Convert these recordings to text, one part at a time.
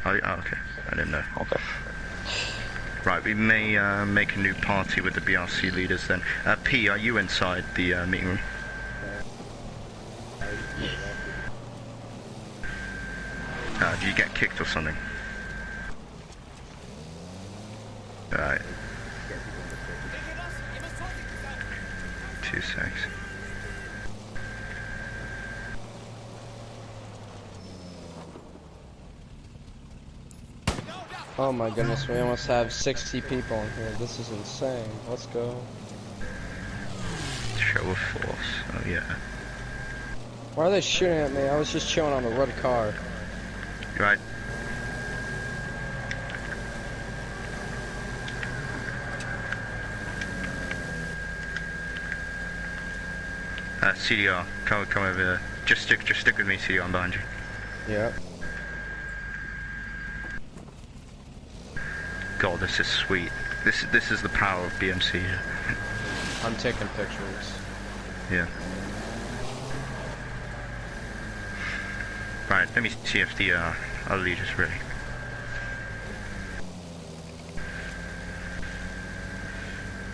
Oh, okay. I didn't know. Okay. Right, we may make a new party with the BRC leaders then. P, are you inside the meeting room? Do you get kicked or something? Alright. 2 secs. Oh my goodness, we almost have 60 people in here. This is insane. Let's go. Show of force. Oh yeah. Why are they shooting at me? I was just chilling on the red car. Right. CDR, come over there. Just stick with me, CDR, I'm behind you. Yep. God, this is sweet. This is the power of BMC here. I'm taking pictures. Yeah. Right, let me see if the other leader's ready.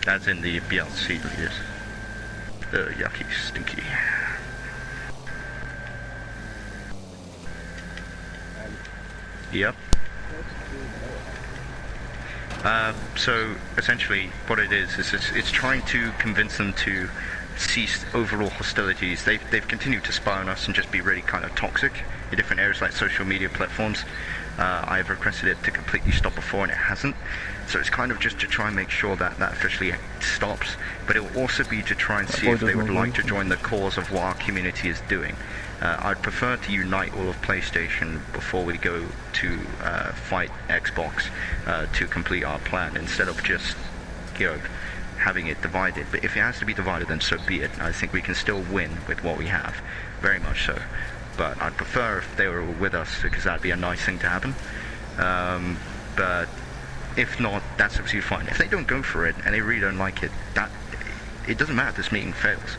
That's in the BLC leaders. The yucky, stinky. Yep. So essentially what it is it's trying to convince them to cease overall hostilities. They've continued to spy on us and just be really kind of toxic in different areas like social media platforms. I've requested it to completely stop before and it hasn't. So it's kind of just to try and make sure that that officially stops, but it will also be to try and see if they would like to join the cause of what our community is doing. I'd prefer to unite all of PlayStation before we go to fight Xbox to complete our plan, instead of just, you know, having it divided. But if it has to be divided, then so be it. I think we can still win with what we have, very much so. But I'd prefer if they were with us, because that'd be a nice thing to happen. But if not, that's absolutely fine. If they don't go for it and they really don't like it, it doesn't matter if this meeting fails,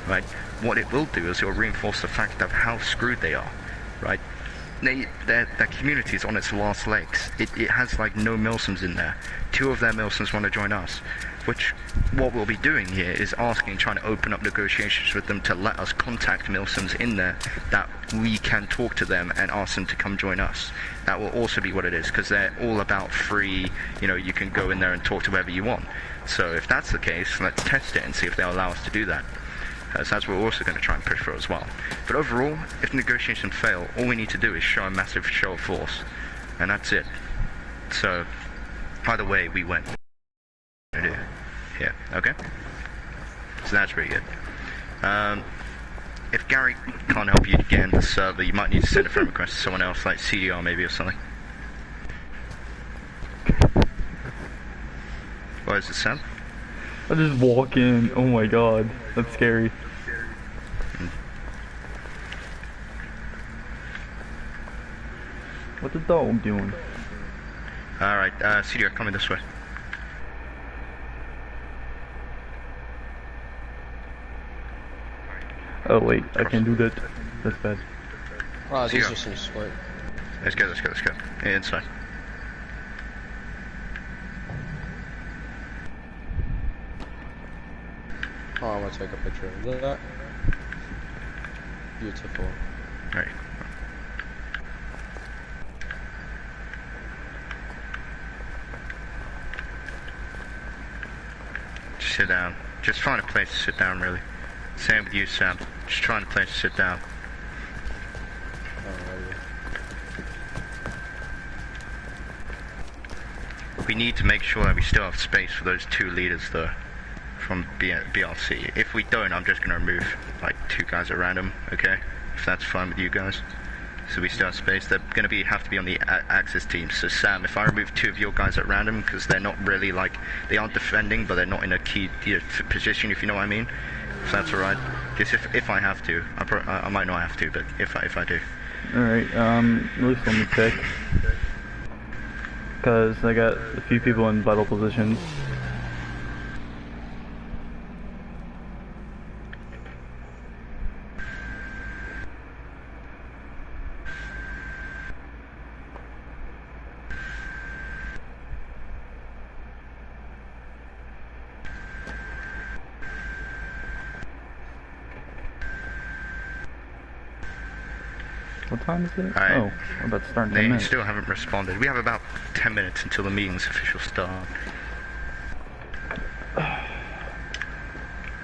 right? What it will do is it will reinforce the fact of how screwed they are, right? Their community is on its last legs. It has like no Milsons in there. 2 of their Milsons want to join us, which what we'll be doing here is trying to open up negotiations with them to let us contact Milsons in there, that we can talk to them and ask them to come join us. That will also be what it is, because they're all about free, you know, you can go in there and talk to whoever you want. So if that's the case, let's test it and see if they'll allow us to do that. So that's what we're also going to try and push for as well. But overall, if negotiations fail, all we need to do is show a massive show of force, and that's it. So, either way, we win. Yeah, okay? So that's pretty good. If Gary can't help you get in the server, you might need to send a friend request to someone else, like CDR maybe or something. What is it, Sam? I just walk in. Oh my god, that's scary. What's the dog doing? Alright, CDR, coming this way. Oh wait, I can't do that. That's bad. Oh, these are some squirt. Let's go. Yeah, inside. Oh, I'm gonna take a picture of that. Beautiful. Alright. Just sit down. Just find a place to sit down, really. Same with you, Sam. Just find a place to sit down. We need to make sure that we still have space for those 2 leaders, though, from BRC. If we don't, I'm just going to remove, like, 2 guys at random, okay? If that's fine with you guys. So we still have space. They're going to have to be on the Axis team. So Sam, if I remove 2 of your guys at random, because they're not really, like, they aren't defending, but they're not in a key position, if you know what I mean. If that's alright. Just if I have to. I might not have to, but if I do. Alright, at least let me pick. Because I got a few people in vital positions. What time is it? Alright. Oh, we're about to start in 10 They minutes. still haven't responded. We have about 10 minutes until the meeting's official start.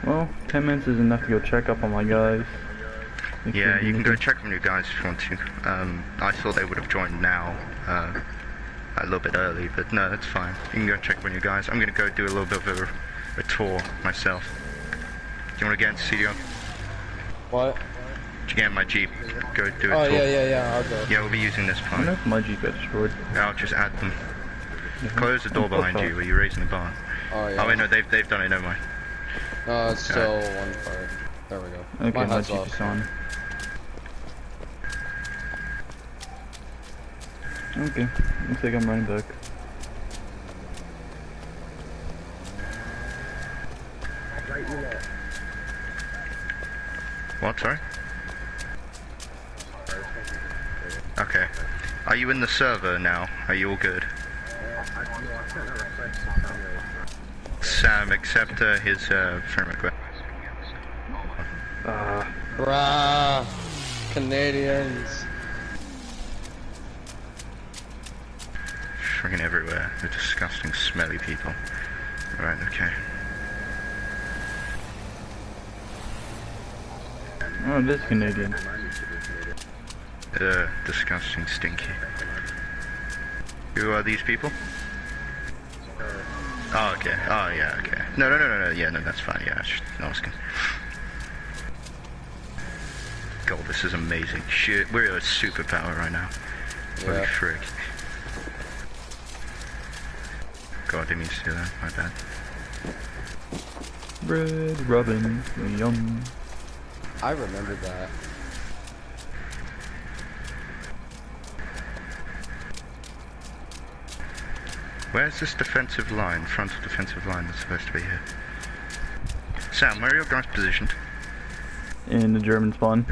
Well, 10 minutes is enough to go check up on my guys. Yeah, you can go check on your guys if you want to. I thought they would have joined now, a little bit early, but no, that's fine. You can go check on your guys. I'm gonna go do a little bit of a tour myself. Do you want to get into CDO? What? Did you get in my Jeep? Go do a Oh, tour. yeah, I'll go. Yeah, we'll be using this I wonder part. if my Jeep got destroyed. I'll just add them. Close the door behind you. Are you raising the bar? Oh, yeah. Oh wait, no, they've done it. Never mind. No, it's still one part. There we go. Okay, my HUD's Jeep off. is on. Okay, looks like I'm running back. What, sorry? Okay. Are you in the server now? Are you all good? Sam, accept his friend request. Bruh. Canadians. Friggin' everywhere. They're disgusting, smelly people. Right, okay. Oh, it is Canadian. Disgusting, stinky. Who are these people? Oh, okay. Oh, yeah, okay. No, yeah, no, that's fine, yeah, I was just asking. God, this is amazing. Shit, we're a superpower right now. Holy Yeah. frick. God, I didn't mean to do that, my bad. Red Robin, yum. I remember that. Where's this defensive line, frontal defensive line that's supposed to be here? Sam, where are your guys positioned? In the German spawn.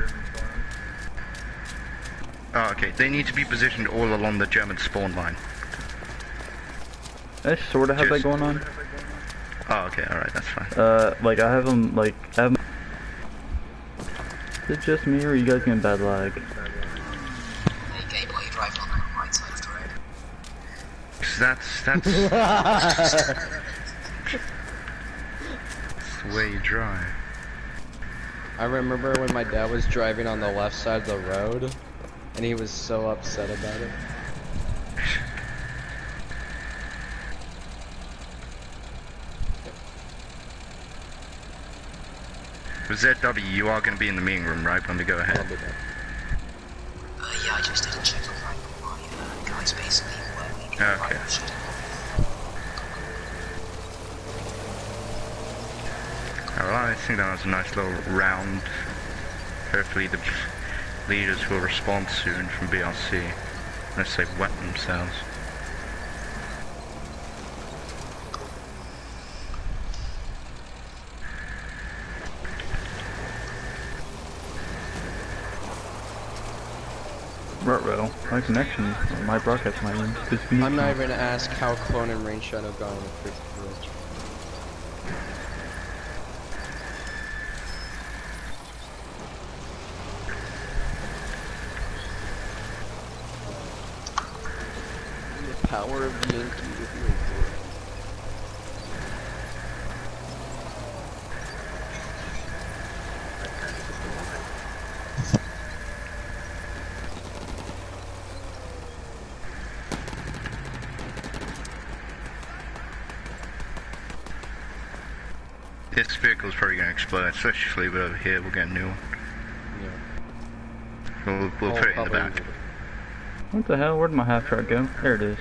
Oh, okay, they need to be positioned all along the German spawn line. I sort of have that Just- going on. Oh, okay, alright, that's fine. Like I have them, like, is it just me or are you guys getting bad lag? Hey, gay boy, you're driving on the right side of the road. 'Cause that's the way you drive. I remember when my dad was driving on the left side of the road, and he was so upset about it. With ZW, you are going to be in the meeting room, right, when we go ahead? I'll be there. Yeah, I just didn't check on my guys basically where we need Okay. Oh, well, I think that was a nice little round. Hopefully the leaders will respond soon from BRC, unless they wet themselves. Ruh-roh. My connection, my broadcast might disconnect. I'm not even gonna ask how Clone and Rain Shadow got on the first bridge. The power of Yankee with your boy. This vehicle's probably going to explode, so let's just leave it over here, we'll get a new one. Yeah. We'll put it in the back. What the hell? Where'd my half truck go? There it is.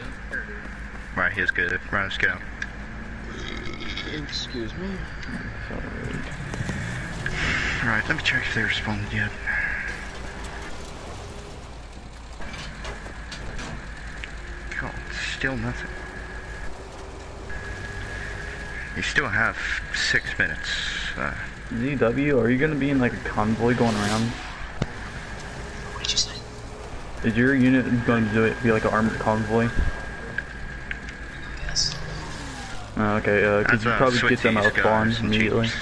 Right, here's good. Right, let's go. Excuse me. Sorry. Right, let me check if they responded yet. God, still nothing. You still have 6 minutes. ZW, are you gonna be in like a convoy going around? What did you say? Is your unit going to be like an armored convoy? Yes. Okay, could That's, you probably get them Swifties, out spawn guys, and immediately? Jeeps.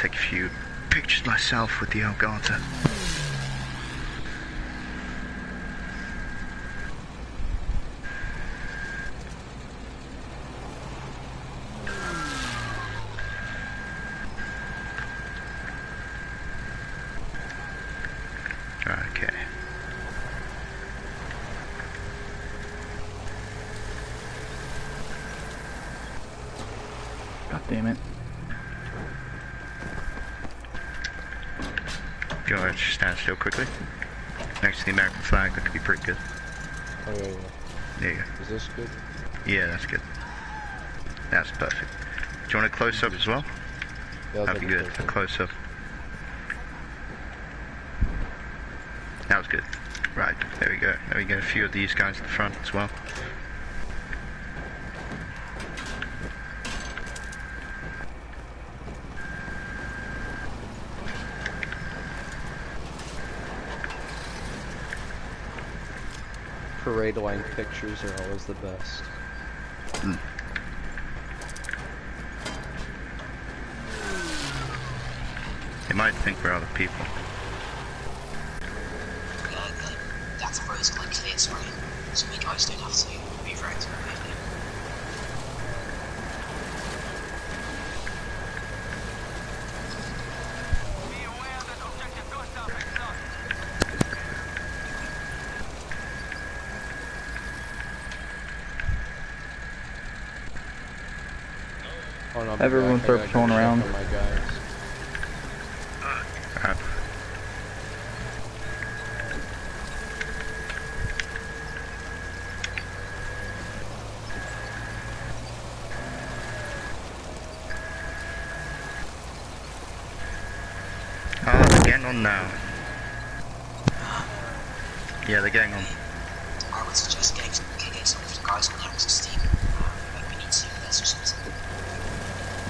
take a few pictures myself with the Elgato. Okay. God damn it. Go ahead, stand still quickly. Next to the American flag, that could be pretty good. Oh yeah, yeah. There you go. Is this good? Yeah, that's good. That's perfect. Do you want a close-up as well? Yeah, That'd be good, a close-up. That was good. Right, there we go. There we go, a few of these guys at the front as well. Parade line pictures are always the best. Mm. They might think we're other people. That's a roads like clear screen, so we guys don't have to move around to remove it. Oh, no, Everyone start patrolling around. My guys. Oh, they're getting on now. Yeah, they're getting on. I would suggest getting some of the guys on the access team. Maybe we need to this or something.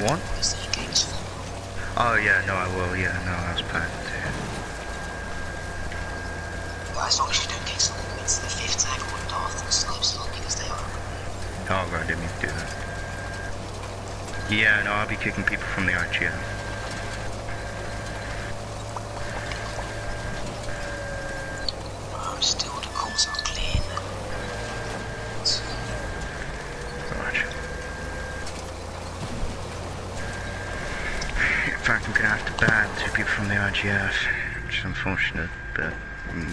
What? Is the engaged full? Oh yeah, no I will, yeah, no, I was planning to. Well, as long as you don't get some it's the 5th tag or Darth and Slopes along because they are. Oh right, I didn't mean to do that. Yeah, no, I'll be kicking people from the IGF. Still the calls are clean. Right. In fact, I'm gonna have to ban 2 people from the IGF, which is unfortunate, but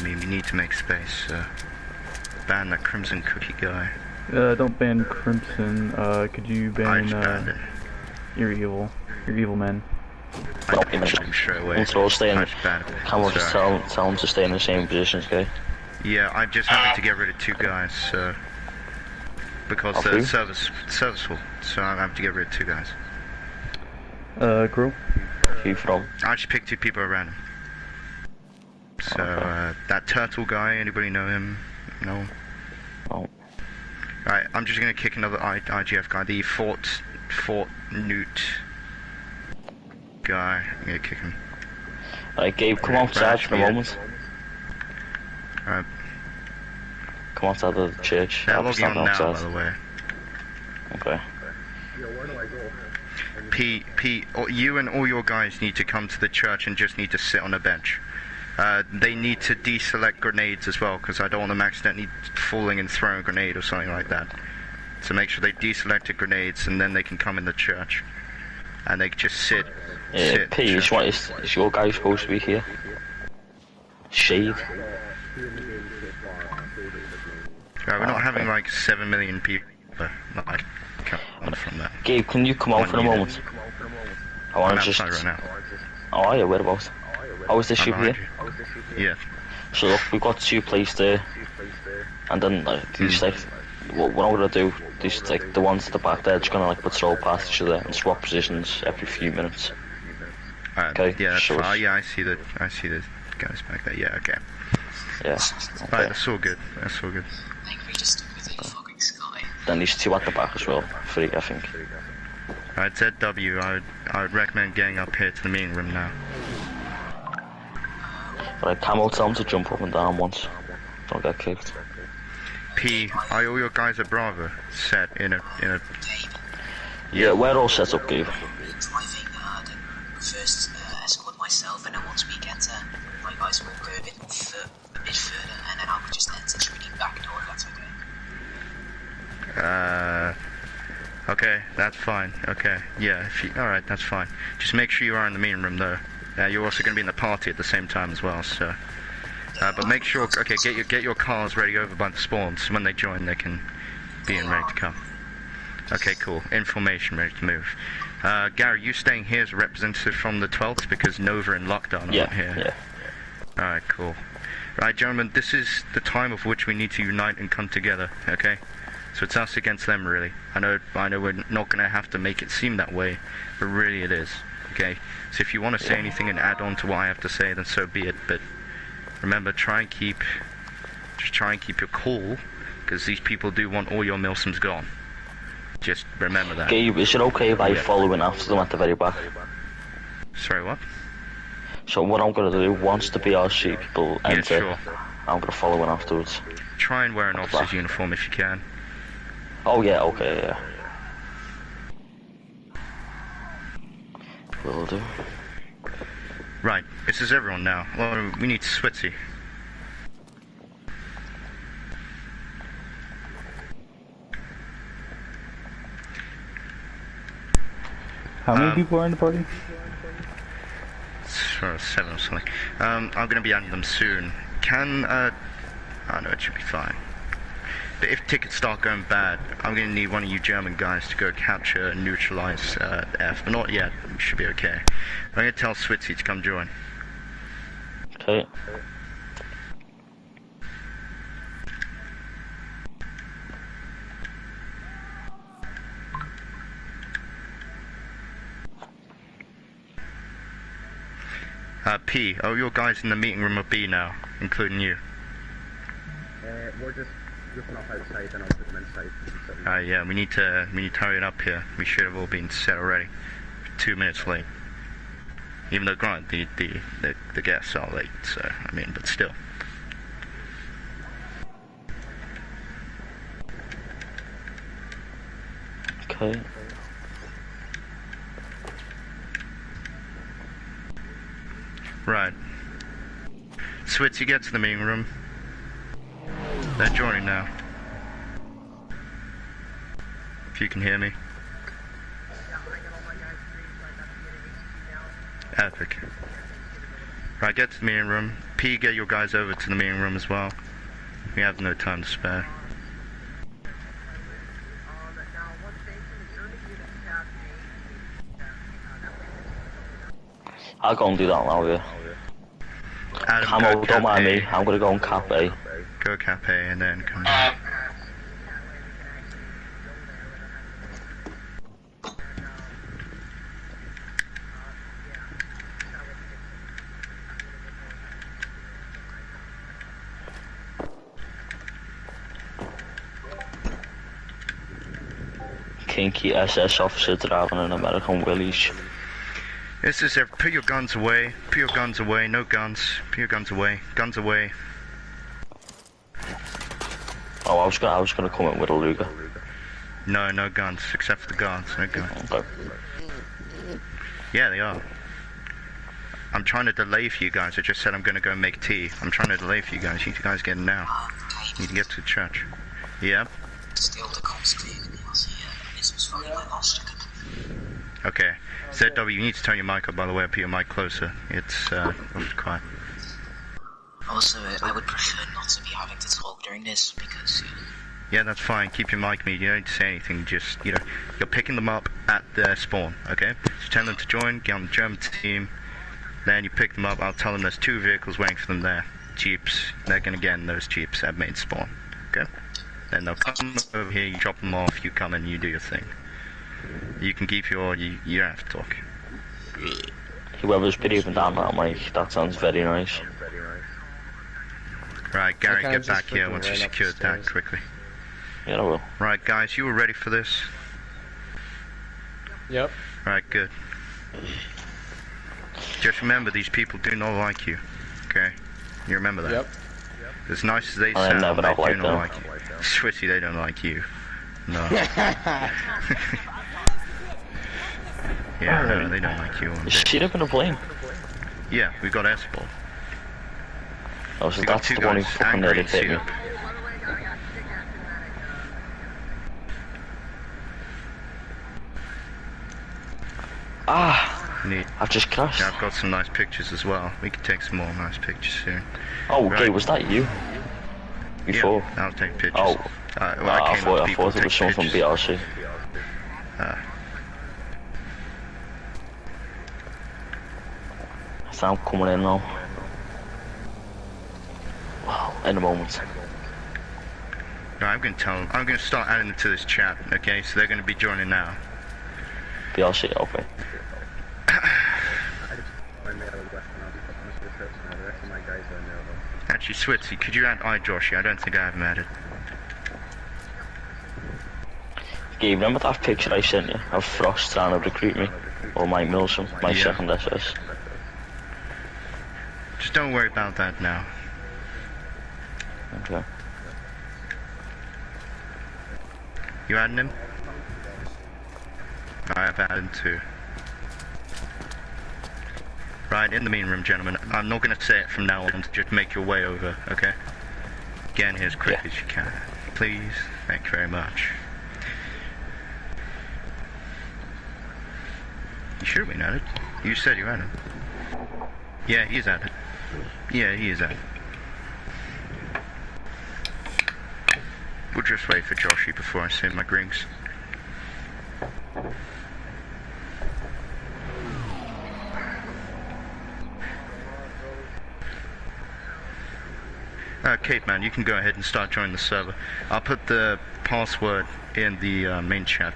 we need to make space. Ban that Crimson Cookie guy. Don't ban Crimson. Could you I just ban banned it. your evil men? I banned him straight away. So stay in. I just banned him. Can we just tell them to stay in the same positions, okay? Yeah, I'm just having to get rid of 2 guys, because Okay. they're serviceful, so I'm having to get rid of 2 guys. Crew? Who from? I just picked 2 people at random. So, Okay. that turtle guy, anybody know him? No? Oh. Right, I'm just gonna kick another IGF guy, the Fort Newt guy. I'm gonna kick him. Alright, Gabe, come outside for a moment. Alright, Come outside of the church. they're I'll be logging on standing now, outside. by the way. Okay. P, you and all your guys need to come to the church and just need to sit on a bench. They need to deselect grenades as well, because I don't want them accidentally falling and throwing a grenade or something like that. So make sure they deselected grenades, and then they can come in the church. And they can just sit. sit P, in the church. is your guy supposed to be here? Shade? We're not having like 7 million people. Like, count from that. Gabe, can you come out for a moment? I I'm want to just... outside right now. Oh, yeah, whereabouts? Oh, is this I'm you behind here? you. Yeah. So look, we've got 2 places there. And then, these, like, what I'm gonna do, these, like, the ones at the back there, just gonna, like, patrol past each other and swap positions every few minutes. Okay, Yeah, that's so fine. it's- Yeah, I see the guys back there. Yeah, okay. Yeah. Right, Okay. that's all good. That's all good. I think we just stick with the fucking sky. Then these 2 at the back as well. 3, I think. Alright, ZW, I would recommend getting up here to the meeting room now. But I camo tell them to jump up and down once. Don't get kicked. P, are all your guys at Bravo set in a Yeah, we're all set up, Gabe. So I think the first myself, and then once we get there, my guys will go a bit further, and then I'll just enter through the back door, if that's okay. Okay, that's fine. Okay, yeah, alright, that's fine. Just make sure you are in the meeting room, though. You're also going to be in the party at the same time as well, so... but make sure, okay, get your cars ready over by the spawns. When they join, they can be in ready to come. Okay, cool. Information, ready to move. Gary, you staying here as a representative from the 12th because Nova and Lockdown are not here? Yeah. Alright, cool. Right, gentlemen, this is the time of which we need to unite and come together, okay? So it's us against them, really. I know we're not going to have to make it seem that way, but really it is, okay? So if you want to say anything and add on to what I have to say, then so be it, but remember, try and keep your cool, because these people do want all your Milsums gone. Just remember that. Gabe, is it okay if I follow in after them at the very back? Sorry, what? So what I'm gonna do, once the BRC people enter, sure. I'm gonna follow in afterwards. Try and wear an officer's uniform if you can. Oh yeah, okay, yeah. Will do. Right, this is everyone now. Well, we need Switzy. How many people are in the party? 7 or something. I'm gonna be adding them soon. I know it should be fine. But if tickets start going bad, I'm gonna need one of you German guys to go capture and neutralize F. But not yet, we should be okay. I'm gonna tell Switzy to come join. Okay. P, your guys in the meeting room are B now, including you. We're just ripping off outside and I'll put them inside. Yeah, we need to hurry it up here. We should have all been set already. 2 minutes late. Even though, granted, the guests are late, so, I mean, but still. Okay. Right. Switzy, get to the meeting room. They're joining now. If you can hear me. Epic. Right, get to the meeting room. P, get your guys over to the meeting room as well. We have no time to spare. I'll go and do that now, yeah. Adam, Camo, don't mind me. I'm gonna go and cap A. Go cap A and then come back. Kinky SS officer driving an American Willys. This is put your guns away. Put your guns away. No guns. Put your guns away. Guns away. Oh, I was gonna come in with a Luger. No guns, except for the guards. No guns. Okay. Yeah, they are. I'm trying to delay for you guys. I just said I'm gonna go make tea. I'm trying to delay for you guys. You guys get in now. You need to get to the church. Yeah. Still the cops cleared the BRC, this was funny, my last check. Okay. ZW, you need to turn your mic up, by the way. Put your mic closer. It's quiet. Also, I would prefer not to be having to talk during this, because... Yeah, that's fine. Keep your mic muted. You don't need to say anything. Just, you're picking them up at their spawn, okay? Just tell them to join, get on the German team. Then you pick them up. I'll tell them there's 2 vehicles waiting for them there. Jeeps. They're gonna get in those Jeeps at main spawn, okay? Then they'll come over here, you drop them off, you come in, you do your thing. You can keep you don't have to talk. Whoever's breathing down that mic, that sounds very nice. Right, Gary, get back here once you secured that quickly. Yeah, I will. Right, guys, you were ready for this? Yep. Right, good. Just remember, these people do not like you, okay? You remember that? Yep. As nice as they I sound, never they not do like not them. like you. Switzy, they don't like you. No. Yeah, no, they don't like you. Is she up in a plane? Yeah, we've got air support. Oh, so We got that's two the one who guys, fucking angry nearly and hit me. Seal. Ah! Neat. I've just crashed. Yeah, I've got some nice pictures as well. We can take some more nice pictures soon. Oh, okay, Right. was that you? Before? Yeah, I'll take pictures. Oh. Well, I came up to people thought it to was take someone from pictures. BRC. So I'm coming in now. Wow, in a moment. No, I'm going to start adding them to this chat, okay? So they're going to be joining now. BRC, okay. I made out of West and I'll be putting this to the trips now. The rest of my guys are in there though. Actually, Switzy, could you add Joshi? I don't think I have him added. Okay, remember that picture I sent you of Frost trying to recruit me? Or Mike Milsom, my Yeah. second SS? Just don't worry about that now. Okay. You adding him? I have added him too. Right, in the mean room, gentlemen. I'm not going to say it from now on, just make your way over, okay? Get in here as quick Yeah. as you can. Please. Thank you very much. You should have been added. You said you added. Yeah, he's added. Yeah, he is added. We'll just wait for Joshi before I say my greetings. Cape Man, you can go ahead and start joining the server. I'll put the password in the main chat.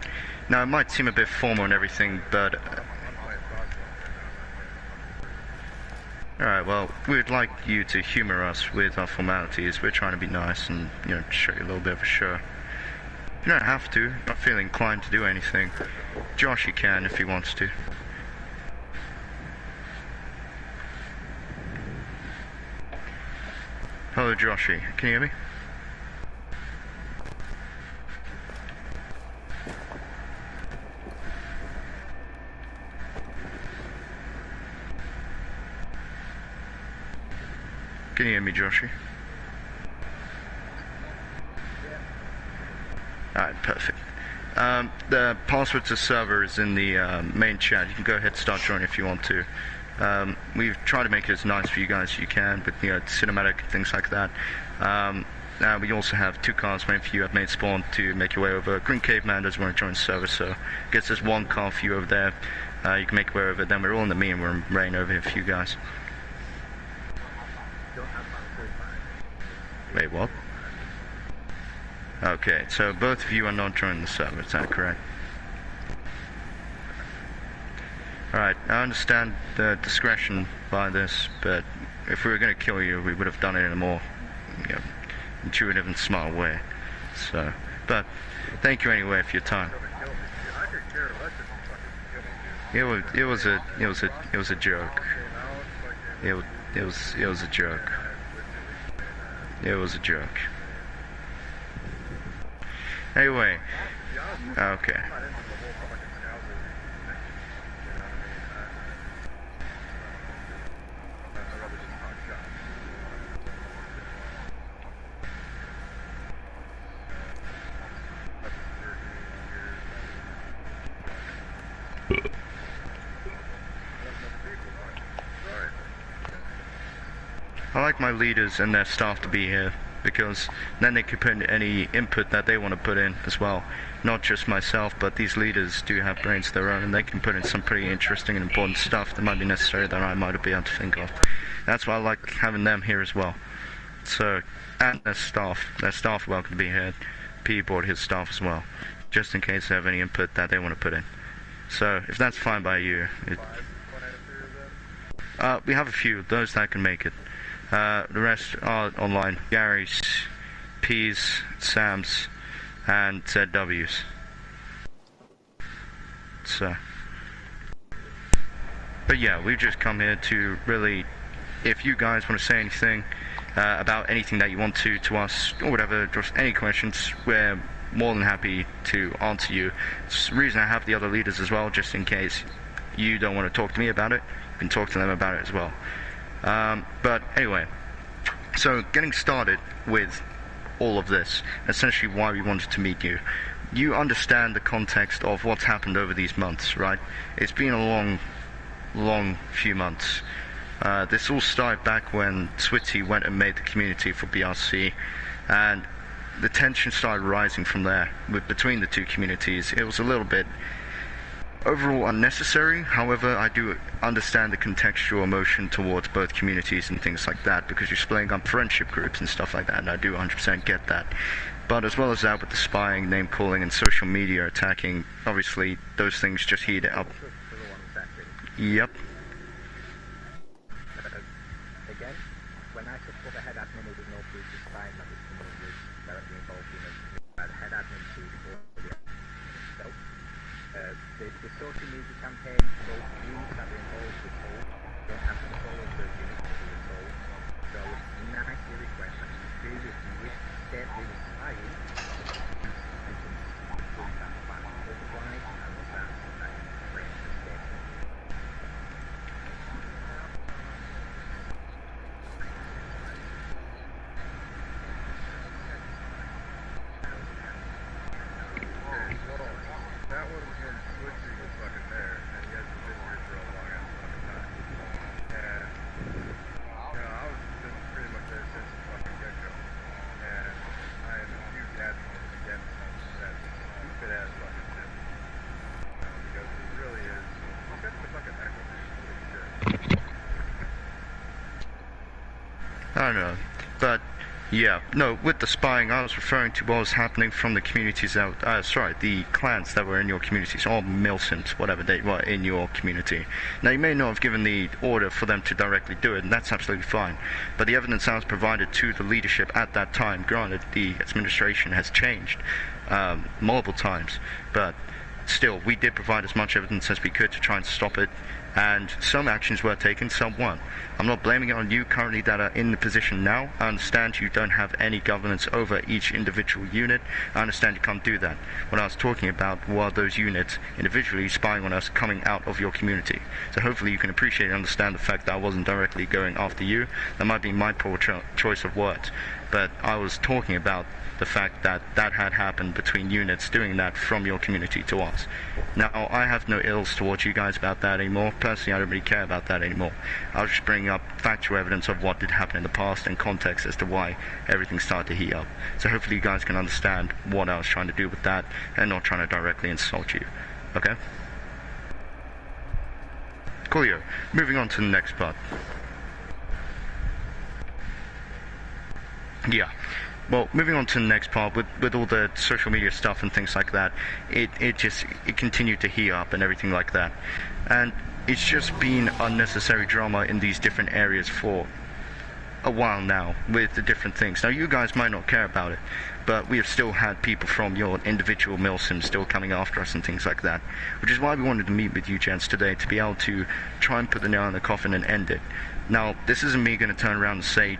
Now, it might seem a bit formal and everything, but... Alright, well, we'd like you to humor us with our formalities. We're trying to be nice and, you know, show you a little bit of a show. You don't have to. Not feeling inclined to do anything. Josh, you can if he wants to. Hello, Joshy. Can you hear me? Can you hear me, Joshy? Alright, perfect. The password to server is in the main chat. You can go ahead and start joining if you want to. We've tried to make it as nice for you guys as you can, with, you know, cinematic and things like that. We also have 2 cars waiting for you at main spawn to make your way over. Green Caveman doesn't want to join the server, so I guess there's 1 car for you over there. You can make your way over. Then we're all in the meeting room, rain over here for you guys. Wait, what? Okay, so both of you are not joining the server, is that correct? Alright, I understand the discretion by this, but if we were going to kill you, we would have done it in a more, you know, intuitive and smart way. So, but thank you anyway for your time. It was a joke. It was a joke. It was a joke. Anyway, okay. I like my leaders and their staff to be here, because then they can put in any input that they want to put in as well. Not just myself, but these leaders do have brains of their own, and they can put in some pretty interesting and important stuff that might be necessary that I might be able to think of. That's why I like having them here as well. So, and their staff are welcome to be here. P board his staff as well, just in case they have any input that they want to put in. So, if that's fine by you, we have a few, those that can make it. The rest are online. Gary's, P's, Sam's, and ZW's. So, but yeah, we've just come here to really, if you guys want to say anything about anything that you want to us, or whatever, just any questions, we're more than happy to answer you. It's the reason I have the other leaders as well, just in case you don't want to talk to me about it. been talking to them about it as well. But anyway, so getting started with all of this, essentially why we wanted to meet you. You understand the context of what's happened over these months, right? It's been a long few months. This all started back when Switzy went and made the community for BRC, and the tension started rising from there between the two communities. It was a little bit overall unnecessary. However, I do understand the contextual emotion towards both communities and things like that, because you're splitting up friendship groups and stuff like that, and I do 100% get that. But as well as that, with the spying, name calling, and social media attacking, obviously those things just heat it up. Yep. Again, when I took over head admin, there was no proof of spying that was someone who was directly involved in it. The head admin to so, the social media campaign, those units that were involved were told, don't have control of those units that they were told. So it's nicely request that you do, if you wish to state they were spying, you can prove that fact. Otherwise, I will start that claim to state. That was when Switzy was fucking there, and he hasn't been here for a long ass fucking time. And, I was been pretty much there since the fucking get-go. And I am a huge advocate against that stupid ass fucking shit. Because it really is, shut the fucking heck up, holy shit. I don't know, but yeah, no, with the spying, I was referring to what was happening from the communities out, the clans that were in your communities, or milsons, whatever they were in your community. Now, you may not have given the order for them to directly do it, and that's absolutely fine, but the evidence I was provided to the leadership at that time, granted, the administration has changed multiple times, but still, we did provide as much evidence as we could to try and stop it, and some actions were taken, some weren't. I'm not blaming it on you currently that are in the position now. I understand you don't have any governance over each individual unit. I understand you can't do that. What I was talking about were those units individually spying on us coming out of your community. So hopefully you can appreciate and understand the fact that I wasn't directly going after you. That might be my poor choice of words. But I was talking about the fact that that had happened between units doing that from your community to us. Now, I have no ills towards you guys about that anymore. Personally, I don't really care about that anymore. I was just bringing up factual evidence of what did happen in the past and context as to why everything started to heat up. So hopefully you guys can understand what I was trying to do with that and not trying to directly insult you. Okay? Coolio. Moving on to the next part. Yeah. Well, moving on to the next part, with all the social media stuff and things like that, it continued to heat up and everything like that. And it's just been unnecessary drama in these different areas for a while now, with the different things. Now, you guys might not care about it, but we have still had people from your individual milsims still coming after us and things like that, which is why we wanted to meet with you gents today, to be able to try and put the nail in the coffin and end it. Now, this isn't me going to turn around and say,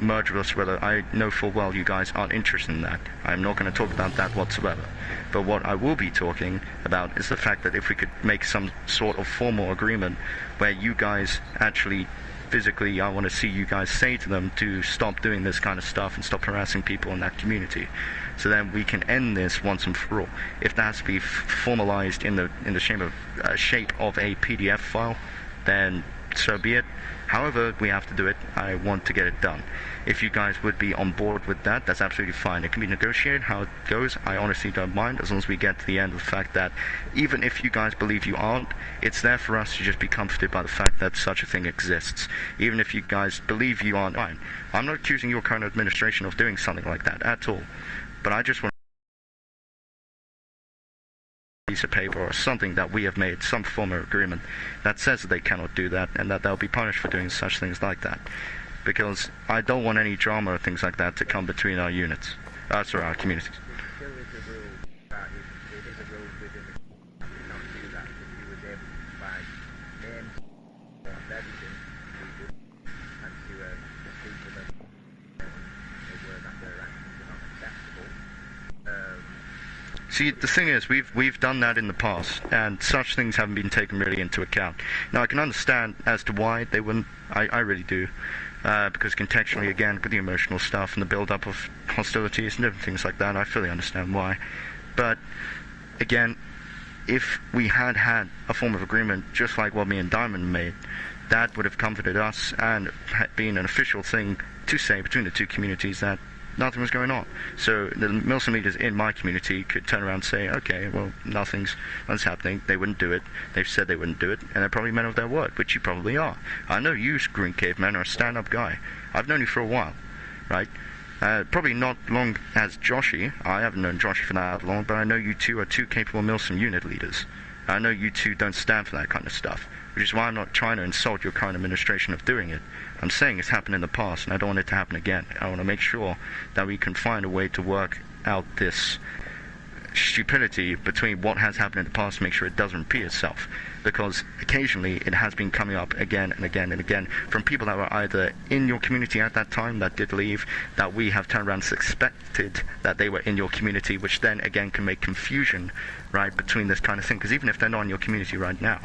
murder us, whether I know full well you guys aren't interested in that. I'm not going to talk about that whatsoever. But what I will be talking about is the fact that if we could make some sort of formal agreement where you guys actually physically, I want to see you guys say to them to stop doing this kind of stuff and stop harassing people in that community, so then we can end this once and for all. If that has to be formalized in the shape of a PDF file, then so be it. However we have to do it, I want to get it done. If you guys would be on board with that, that's absolutely fine. It can be negotiated how it goes. I honestly don't mind, as long as we get to the end of the fact that even if you guys believe you aren't, it's there for us to just be comforted by the fact that such a thing exists. Even if you guys believe you aren't, fine. I'm not accusing your current administration of doing something like that at all, but I just want piece of paper or something that we have made some form of agreement that says that they cannot do that and that they'll be punished for doing such things like that, because I don't want any drama or things like that to come between our units, our communities. There is a rule that it is a rule within the you can't do that. If you was able to provide names or everything, we would, and to speak to them aware that their actions are not acceptable. See, the thing is, we've done that in the past, and such things haven't been taken really into account. Now, I can understand as to why they wouldn't. I really do, because contextually, again, with the emotional stuff and the build-up of hostilities and different things like that, I fully understand why. But again, if we had had a form of agreement, just like what me and Diamond made, that would have comforted us and had been an official thing to say between the two communities that nothing was going on. So the Milsim leaders in my community could turn around and say, okay, well, nothing's happening. They wouldn't do it. They've said they wouldn't do it, and they're probably men of their word, which you probably are. I know you, Green Caveman, are a stand-up guy. I've known you for a while, right? Probably not long as Joshy. I haven't known Joshy for that long, but I know you two are two capable Milsim unit leaders. I know you two don't stand for that kind of stuff, which is why I'm not trying to insult your current administration of doing it. I'm saying it's happened in the past, and I don't want it to happen again. I want to make sure that we can find a way to work out this stupidity between what has happened in the past to make sure it doesn't repeat itself. Because occasionally it has been coming up again and again and again from people that were either in your community at that time that did leave, that we have turned around and suspected that they were in your community, which then again can make confusion, right, between this kind of thing. Because even if they're not in your community right now,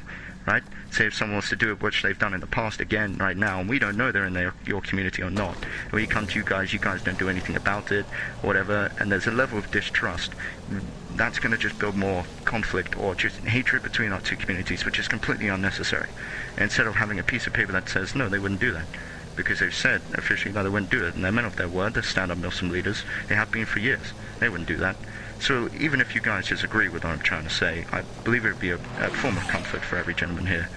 right? Say if someone wants to do it, which they've done in the past again right now, and we don't know they're in your community or not. We come to you guys don't do anything about it, whatever, and there's a level of distrust. That's going to just build more conflict or just hatred between our two communities, which is completely unnecessary. Instead of having a piece of paper that says, no, they wouldn't do that, because they've said officially that they wouldn't do it, and they're men of their word, they're stand-up Milsim leaders, they have been for years. They wouldn't do that. So even if you guys disagree with what I'm trying to say, I believe it would be a form of comfort for every gentleman here.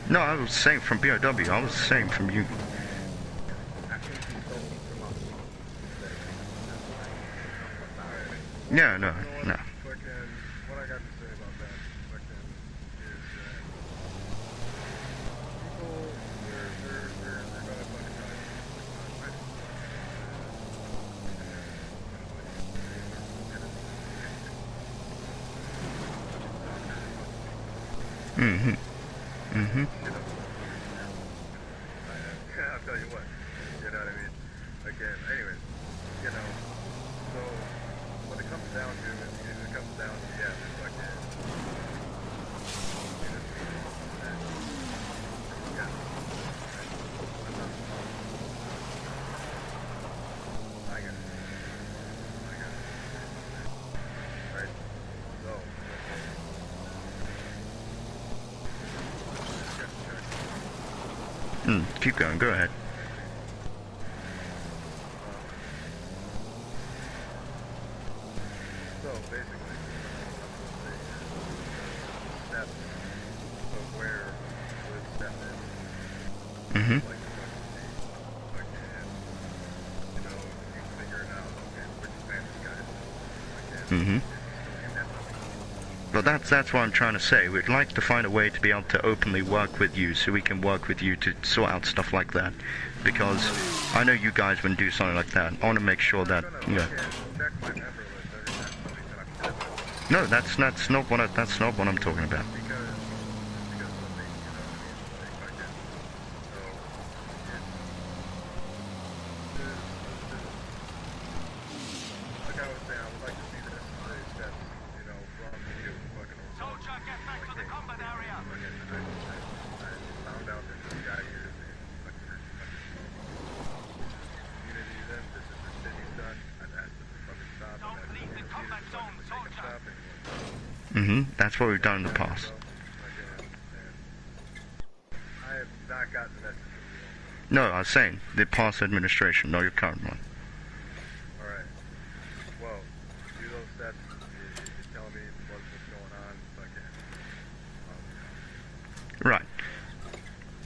No, I was saying from BOW, I was saying from you. No. What I got to say about that, is people, they're gonna fucking I'll tell you what, you know what I mean? Again, anyways, you know, so what it comes down to is, it comes down to, yeah, there's like a, I got it. Right? So, Keep going, go ahead. So basically, steps of where would step in. Mm-hmm. Like, you know, you figure it out, okay, which Spanish guys, Mm-hmm. But that's what I'm trying to say. We'd like to find a way to be able to openly work with you so we can work with you to sort out stuff like that. Because I know you guys wouldn't do something like that. I want to make sure that, you know... No, that's not what I'm talking about. That's what we've done in the past. I have not gotten the message. No, I was saying the past administration, not your current one. Alright. Well, do those steps. You're telling me what's going on.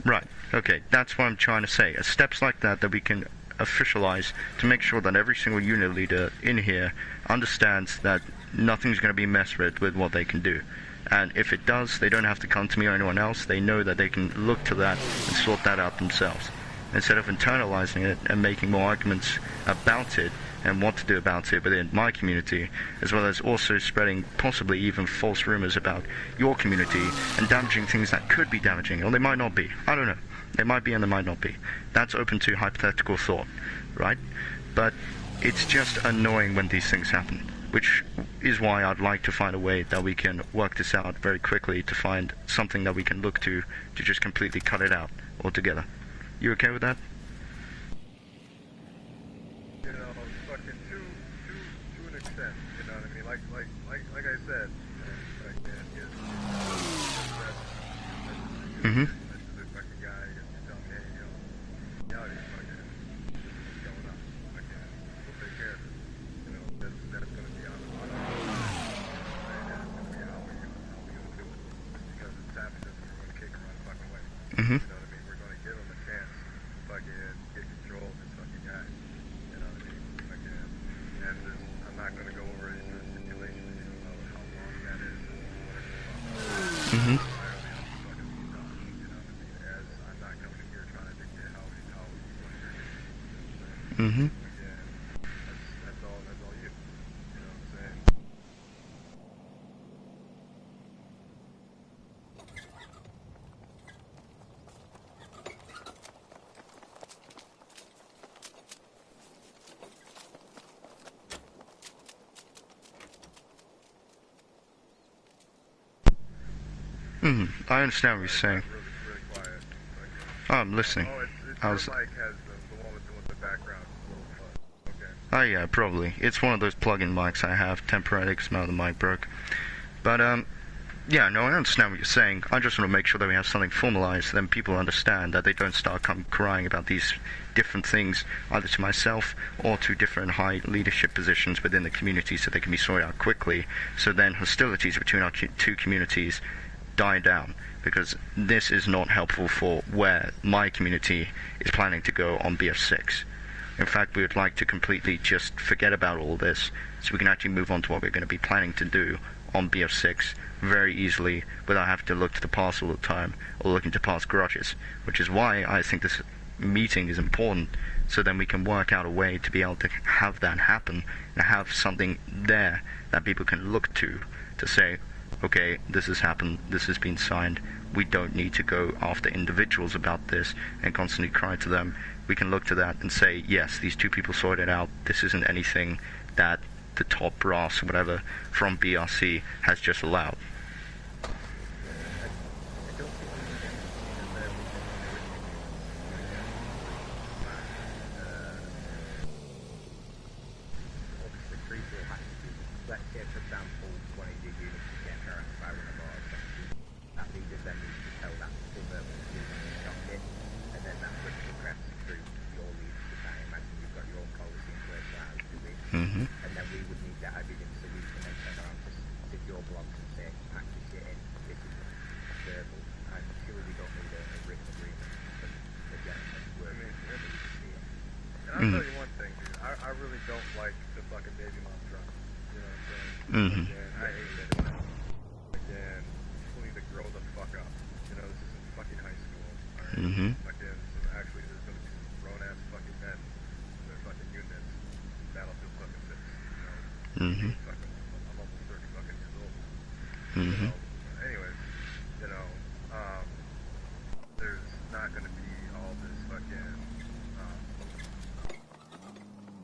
Right. Okay, that's what I'm trying to say. Steps like that we can officialize to make sure that every single unit leader in here understands that nothing's going to be messed with what they can do. And if it does, they don't have to come to me or anyone else. They know that they can look to that and sort that out themselves. Instead of internalizing it and making more arguments about it and what to do about it within my community, as well as also spreading possibly even false rumors about your community and damaging things that could be damaging, or they might not be. I don't know. They might be and they might not be. That's open to hypothetical thought, right? But it's just annoying when these things happen, which is why I'd like to find a way that we can work this out very quickly, to find something that we can look to just completely cut it out altogether. You okay with that? You know, fucking to an extent, you know what I mean? Like I said, like Mm-hmm. the fucking guy, you tell me, hey, yo, reality is fucking, this is what's going on. Fucking, we'll take care of it. You know, that's gonna be on our right? That's gonna be how we gonna do it. Because it's happened, we're gonna kick him out of the fucking way. Mm-hmm. You know what I mean? We're gonna give him a chance to fucking get control of this fucking guy. You know what I mean? Fucking, and this, I'm not gonna go over any sort of stipulations, you know, how long that is, or whatever. Mm-hmm. Mm-hmm. Again, that's all you. You know what I'm saying? Mm-hmm. I understand what you're saying. Really quiet. Oh, I'm listening. Oh, I your was... mic has the one with the background. Okay. Oh yeah, probably. It's one of those plug-in mics I have, temporarily, because my other mic broke. But, yeah, no, I understand what you're saying. I just want to make sure that we have something formalized, then people understand that they don't start crying about these different things, either to myself or to different high leadership positions within the community, so they can be sorted out quickly, so then hostilities between our two communities die down, because this is not helpful for where my community is planning to go on BF6. In fact, we would like to completely just forget about all this, so we can actually move on to what we're going to be planning to do on BF6 very easily, without having to look to the past all the time, or looking to past grudges, which is why I think this meeting is important, so then we can work out a way to be able to have that happen, and have something there that people can look to say, okay, this has happened, this has been signed, we don't need to go after individuals about this and constantly cry to them. We can look to that and say, yes, these two people sorted it out, this isn't anything that the top brass or whatever from BRC has just allowed. Let's say, for example, one of your units is getting harassed by one of ours, that leader then needs to tell that other unit to stop it, and then that would progress through your leadership. I imagine you've got your own policy in place for how to do it, and then we would need that evidence so we can then turn around to your blogs and say, pack your shit in, this is verbal, and sure we don't need a written agreement, but again, we're and I'll tell you one thing, dude, I really don't like the fucking baby mom drama. You know what I'm saying? Again, I hate it. Again, people need to grow the fuck up. You know, this isn't fucking high school. Alright? Again, actually, there's gonna be some grown-ass fucking men in their fucking units. Battlefield fucking 6. You know? Fucking, I'm almost 30 fucking years old. You know? Anyways, you know, there's not gonna be all this fucking,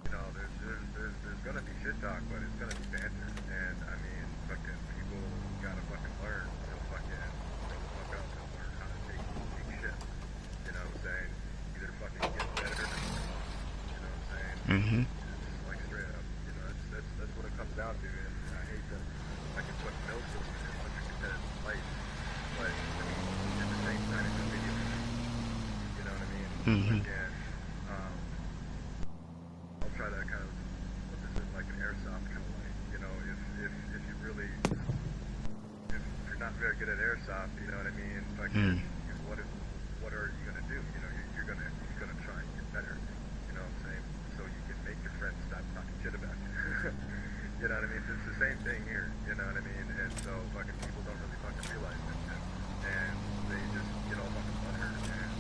you know, there's gonna be shit talk, but it's gonna be banter. And I mean, fucking people gotta fucking learn to fucking grow the fuck up and learn how to take shit. You know what I'm saying? Either fucking get better or not. You know what I'm saying? It's like straight up. You know, that's what it comes down to. And I hate to fucking put notes in such a competitive place, but I mean, at the same time, it's a video game. You know what I mean? Again, I'll try to kind of put this in like an airsoft kind of way. You know, if you really, if you're not very good at airsoft, you know what I mean? Fucking, what are you gonna do? You know, you're gonna try and get better. You know what I'm saying? So you can make your friends stop talking shit about you. You know what I mean? It's the same thing here. You know what I mean? And so fucking people don't really fucking realize that shit, and they just get all fucking butthurt and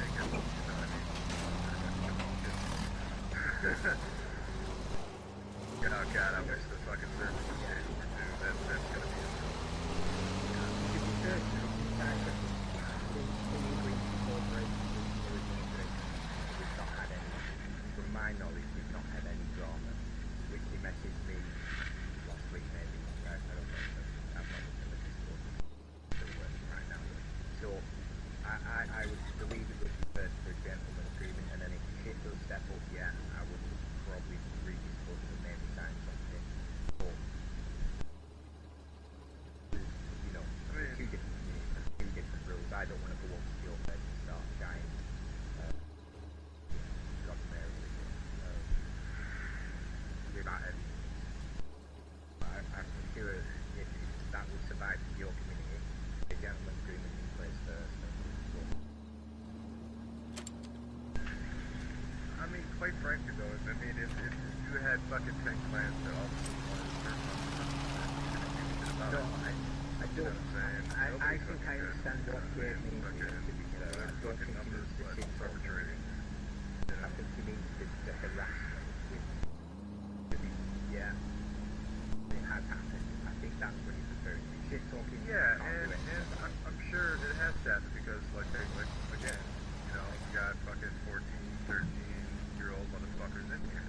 take it. You know what I mean? Oh god, I wish the fucking service was changed over too. That's gonna be To be fair, it's kind of in English corporations and new administration, we've not had any, from my knowledge, we've not had any drama. Which he messaged me last week maybe, I don't know, I'm not looking at the Discord, still working right now. So, I would believe it was first for a gentleman agreement, and then if shit does step up, yeah, I would probably rediscuss and maybe sign something. But, you know, two different communities, two different rules. I don't want to go up to your bed and start shouting, God Mary, without any. I'm sure if that would survive in your community, a gentleman agreement in place first. I mean, quite frankly though, I mean, if you had fucking 10 clans that all of a sudden wanted to turn something No, I don't. I think I understand what Gabe means here, to be fair. I don't think he means the shit talking. I think he means the harassment. Yeah. It has happened. I think that's what he's referring to. Shit talking. Yeah, and I'm sure it has happened because, like again, you know, you got fucking 14, 13-year-old motherfuckers in here.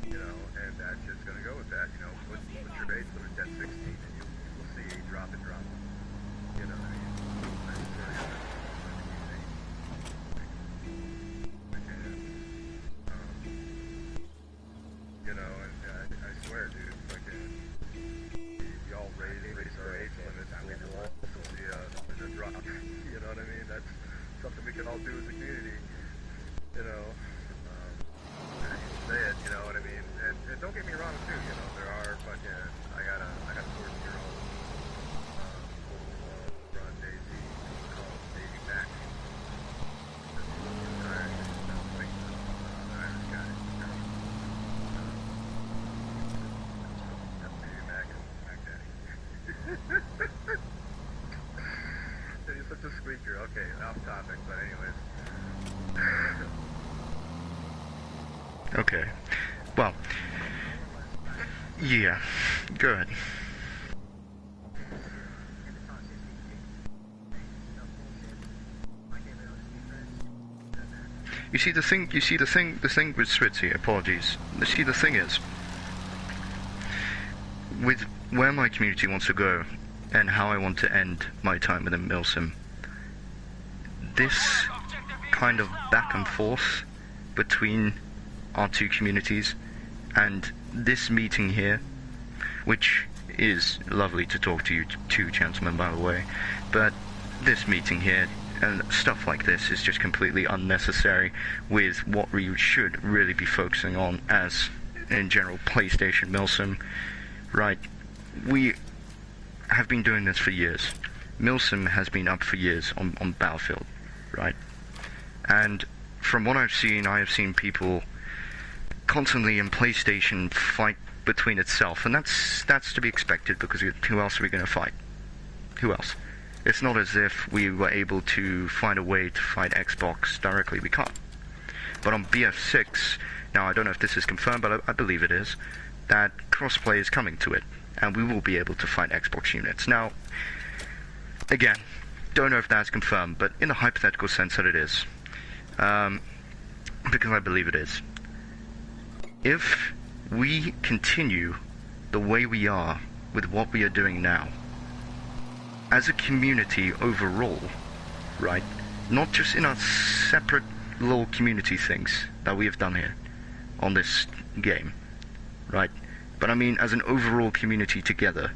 You know, and that shit's gonna go with that. You know, put your age limit at 16, and you will see a drop in drama. You know, I mean, I'm sure you know, and I swear, dude, fucking, y'all raise our age limits, and we will also see a drop. You know what I mean? That's something we can all do as a community. You know, I hate to say it, you know what I mean? And don't get me wrong too, you know, there are fucking, I got a 14-year-old, run Daisy, called Baby Mac. Irish guy. Baby Mac and Mac Daddy. He's such a squeaker. Okay, off topic, but anyways. Okay. Well, yeah. Go ahead. You see the thing with Switzy, apologies. You see the thing is, with where my community wants to go, and how I want to end my time within Milsim, this kind of back and forth between our two communities, and this meeting here, which is lovely to talk to you two gentlemen, by the way, but this meeting here and stuff like this is just completely unnecessary with what we should really be focusing on as, in general, PlayStation Milsim, right? We have been doing this for years. Milsim has been up for years on Battlefield, right? And from what I've seen people constantly in PlayStation fight between itself, and that's to be expected, because who else are we going to fight? Who else? It's not as if we were able to find a way to fight Xbox directly. We can't. But on BF6, now I don't know if this is confirmed, but I believe it is, that crossplay is coming to it, and we will be able to fight Xbox units. Now, again, don't know if that's confirmed, but in the hypothetical sense that it is, because I believe it is. If we continue the way we are with what we are doing now, as a community overall, right, not just in our separate little community things that we have done here on this game, right, but I mean as an overall community together,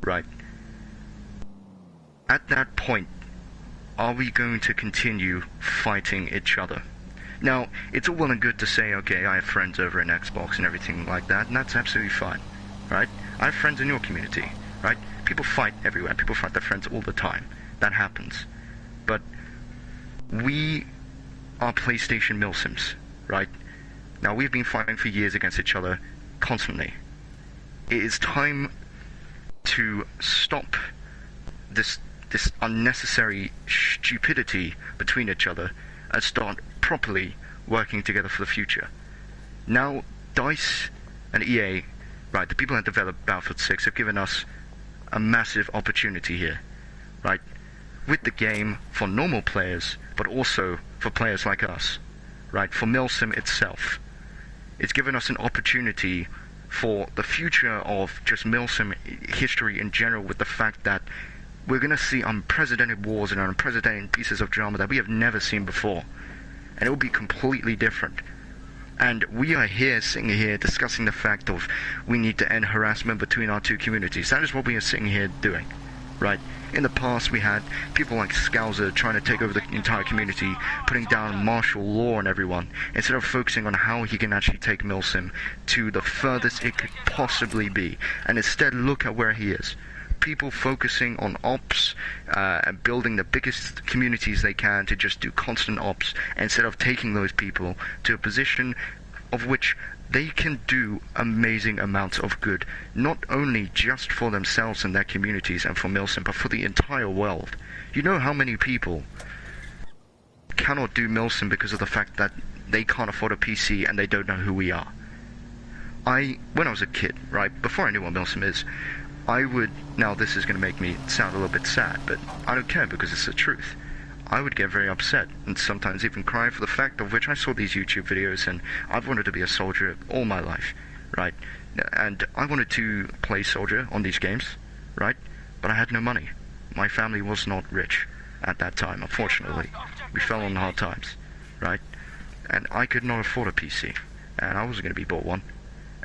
right, at that point, are we going to continue fighting each other? Now, it's all well and good to say, okay, I have friends over in Xbox and everything like that, and that's absolutely fine, right? I have friends in your community, right? People fight everywhere. People fight their friends all the time. That happens. But we are PlayStation Milsims, right? Now, we've been fighting for years against each other constantly. It is time to stop this unnecessary stupidity between each other and start properly working together for the future. Now, DICE and EA, right, the people that developed Battlefield 6 have given us a massive opportunity here, right, with the game for normal players, but also for players like us, right, for Milsim itself. It's given us an opportunity for the future of just Milsim history in general, with the fact that we're going to see unprecedented wars and unprecedented pieces of drama that we have never seen before. And it will be completely different. And we are here, sitting here, discussing the fact of we need to end harassment between our two communities. That is what we are sitting here doing, right? In the past, we had people like Scouser trying to take over the entire community, putting down martial law on everyone, instead of focusing on how he can actually take Milsim to the furthest it could possibly be. And instead, look at where he is. People focusing on ops and building the biggest communities they can to just do constant ops, instead of taking those people to a position of which they can do amazing amounts of good, not only just for themselves and their communities and for Milsim, but for the entire world. You know how many people cannot do Milsim because of the fact that they can't afford a PC and they don't know who we are. When I was a kid, right, before I knew what Milsim is, I would, now this is going to make me sound a little bit sad, but I don't care because it's the truth. I would get very upset and sometimes even cry for the fact of which I saw these YouTube videos, and I've wanted to be a soldier all my life, right? And I wanted to play soldier on these games, right? But I had no money. My family was not rich at that time, unfortunately. We fell on hard times, right? And I could not afford a PC, and I wasn't going to be bought one.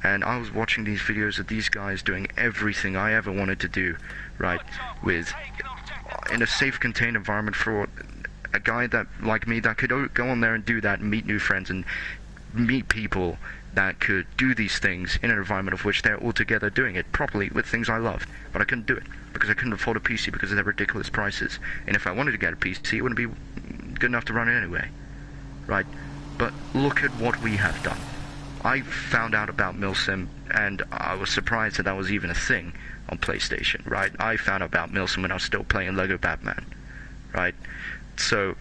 And I was watching these videos of these guys doing everything I ever wanted to do, right, in a safe, contained environment for a guy that, like me, that could go on there and do that and meet new friends and meet people that could do these things in an environment of which they're all together doing it properly with things I loved. But I couldn't do it because I couldn't afford a PC because of their ridiculous prices. And if I wanted to get a PC, it wouldn't be good enough to run it anyway, right? But look at what we have done. I found out about Milsim, and I was surprised that was even a thing on PlayStation, right? I found out about Milsim when I was still playing Lego Batman, right? So,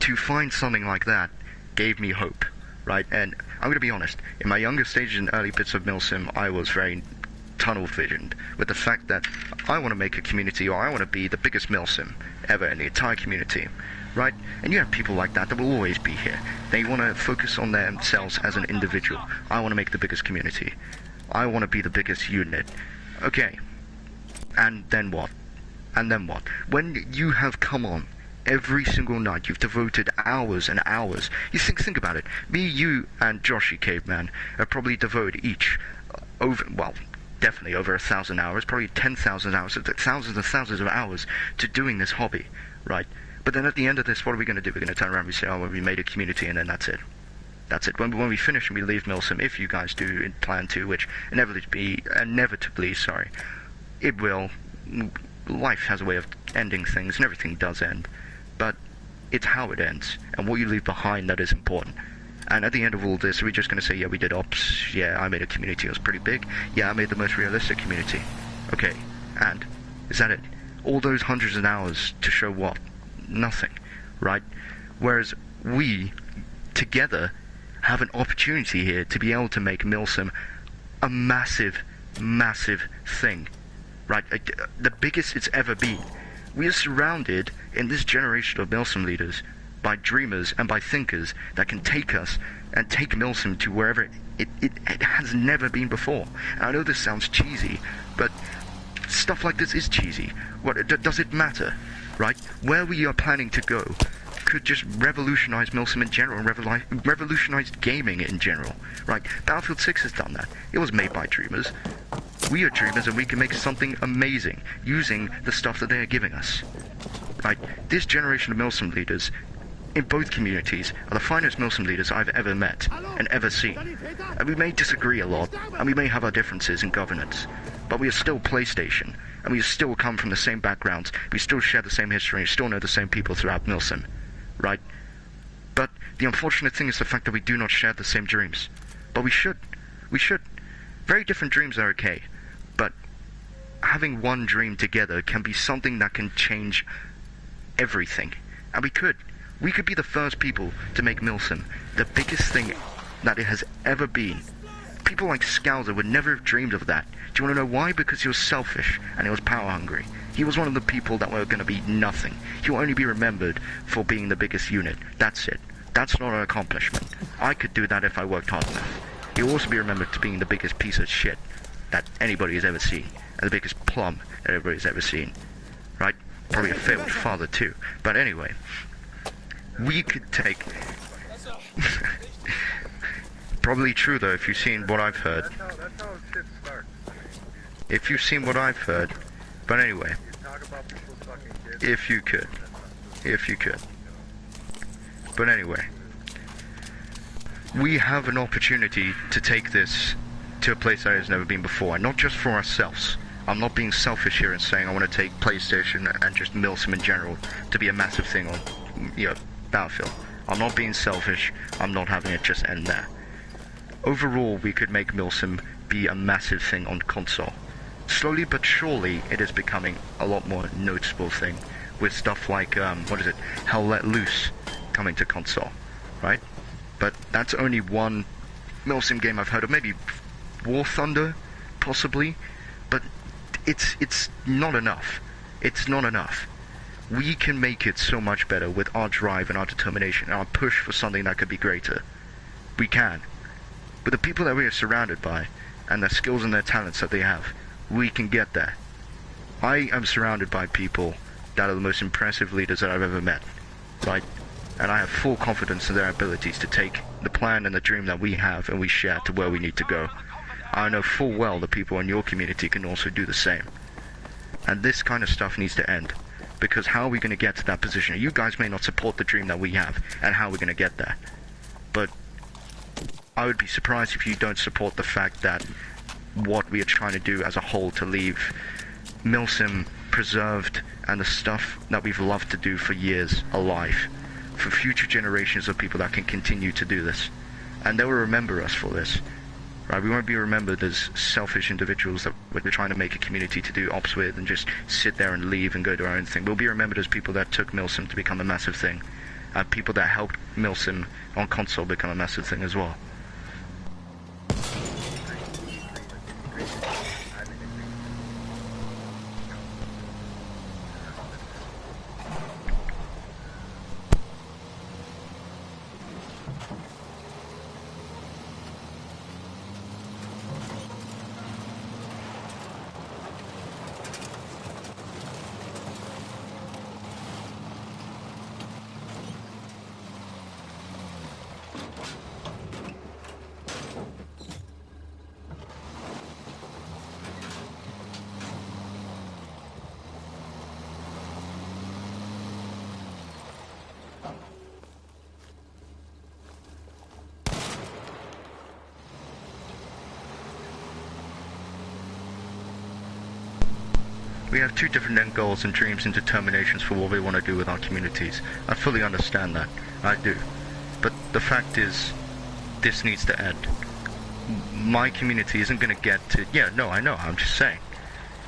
to find something like that gave me hope, right? And I'm going to be honest, in my younger stages and early bits of Milsim, I was very tunnel visioned with the fact that I want to make a community, or I want to be the biggest Milsim ever in the entire community, right? And you have people like that will always be here. They want to focus on themselves as an individual. I want to make the biggest community. I want to be the biggest unit. Okay. And then what? And then what? When you have come on every single night, you've devoted hours and hours. You think about it. Me, you, and Joshy Caveman have probably devoted each definitely over 1,000 hours, probably 10,000 hours, thousands and thousands of hours to doing this hobby, right? But then at the end of this, what are we going to do? We're going to turn around and say, oh, well, we made a community, and then that's it. That's it. When we finish and we leave Milsim, if you guys do plan to, which inevitably, it will. Life has a way of ending things, and everything does end. But it's how it ends, and what you leave behind that is important. And at the end of all this, we're just going to say, yeah, we did ops, yeah, I made a community, it was pretty big, yeah, I made the most realistic community. Okay, and is that it? All those hundreds of hours to show what? Nothing, right? Whereas we, together, have an opportunity here to be able to make Milsim a massive, massive thing, right? The biggest it's ever been. We are surrounded in this generation of Milsim leaders by dreamers and by thinkers that can take us and take Milsim to wherever it has never been before. And I know this sounds cheesy, but stuff like this is cheesy. Does it matter, right? Where we are planning to go could just revolutionize Milsim in general and revolutionize gaming in general, right? Battlefield 6 has done that. It was made by dreamers. We are dreamers, and we can make something amazing using the stuff that they are giving us, right? This generation of Milsim leaders in both communities are the finest Milsim leaders I've ever met and ever seen. And we may disagree a lot, and we may have our differences in governance, but we are still PlayStation, and we still come from the same backgrounds, we still share the same history, and still know the same people throughout Milsim, right? But the unfortunate thing is the fact that we do not share the same dreams. But we should. We should. Very different dreams are okay, but having one dream together can be something that can change everything. And we could. We could be the first people to make Milsim the biggest thing that it has ever been. People like Scouser would never have dreamed of that. Do you want to know why? Because he was selfish and he was power hungry. He was one of the people that were going to be nothing. He will only be remembered for being the biggest unit. That's it. That's not an accomplishment. I could do that if I worked hard enough. He will also be remembered to being the biggest piece of shit that anybody has ever seen. And the biggest plum that everybody's ever seen. Right? Probably a failed father too. But anyway, we could take... Probably true though, if you've seen what I've heard. That's how shit starts. If you've seen what I've heard. But anyway, You talk about people's fucking kids. if you could. If you could. But anyway, we have an opportunity to take this to a place that has never been before, and not just for ourselves. I'm not being selfish here and saying I want to take PlayStation and just Milsim in general to be a massive thing on, Battlefield. I'm not being selfish, I'm not having it just end there. Overall, we could make Milsim be a massive thing on console. Slowly but surely, it is becoming a lot more noticeable thing, with stuff like, Hell Let Loose coming to console, right? But that's only one Milsim game I've heard of, maybe War Thunder, possibly, but it's not enough. It's not enough. We can make it so much better with our drive and our determination and our push for something that could be greater. We can. With the people that we are surrounded by, and their skills and their talents that they have, we can get there. I am surrounded by people that are the most impressive leaders that I've ever met, right? And I have full confidence in their abilities to take the plan and the dream that we have and we share to where we need to go. I know full well the people in your community can also do the same. And this kind of stuff needs to end. Because how are we going to get to that position? You guys may not support the dream that we have, and how we're going to get there. But I would be surprised if you don't support the fact that what we are trying to do as a whole to leave Milsim preserved and the stuff that we've loved to do for years alive. For future generations of people that can continue to do this. And they will remember us for this. Right? We won't be remembered as selfish individuals that we're trying to make a community to do ops with and just sit there and leave and go do our own thing. We'll be remembered as people that took Milsim to become a massive thing. People that helped Milsim on console become a massive thing as well. We have two different end goals and dreams and determinations for what we want to do with our communities. I fully understand that. I do. But the fact is, this needs to end. My community isn't going to get to... Yeah, no, I know. I'm just saying.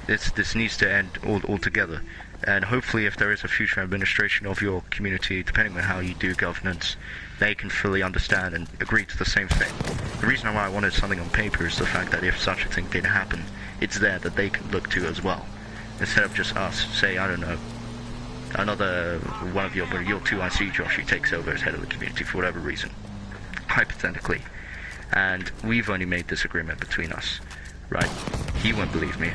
This needs to end altogether. And hopefully if there is a future administration of your community, depending on how you do governance, they can fully understand and agree to the same thing. The reason why I wanted something on paper is the fact that if such a thing did happen, it's there that they can look to as well. Instead of just us, say, I don't know, another one of your 2IC Josh who takes over as head of the community for whatever reason, hypothetically, and we've only made this agreement between us, right? He won't believe me.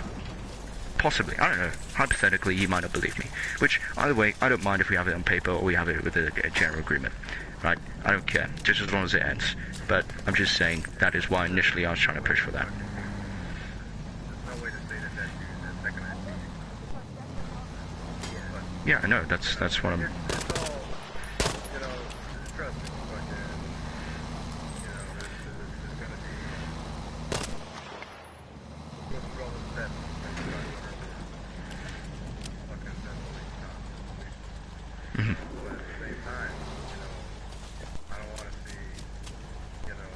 Possibly, I don't know. Hypothetically, he might not believe me. Which, either way, I don't mind if we have it on paper or we have it with a general agreement, right? I don't care, just as long as it ends. But I'm just saying that is why initially I was trying to push for that. Yeah, I know. That's what I'm. It's all, you know, trust me, fucking, you know, there's gonna be go through all the steps and try to fucking Mm-hmm. but at the same time, you know, I don't want to see, you know,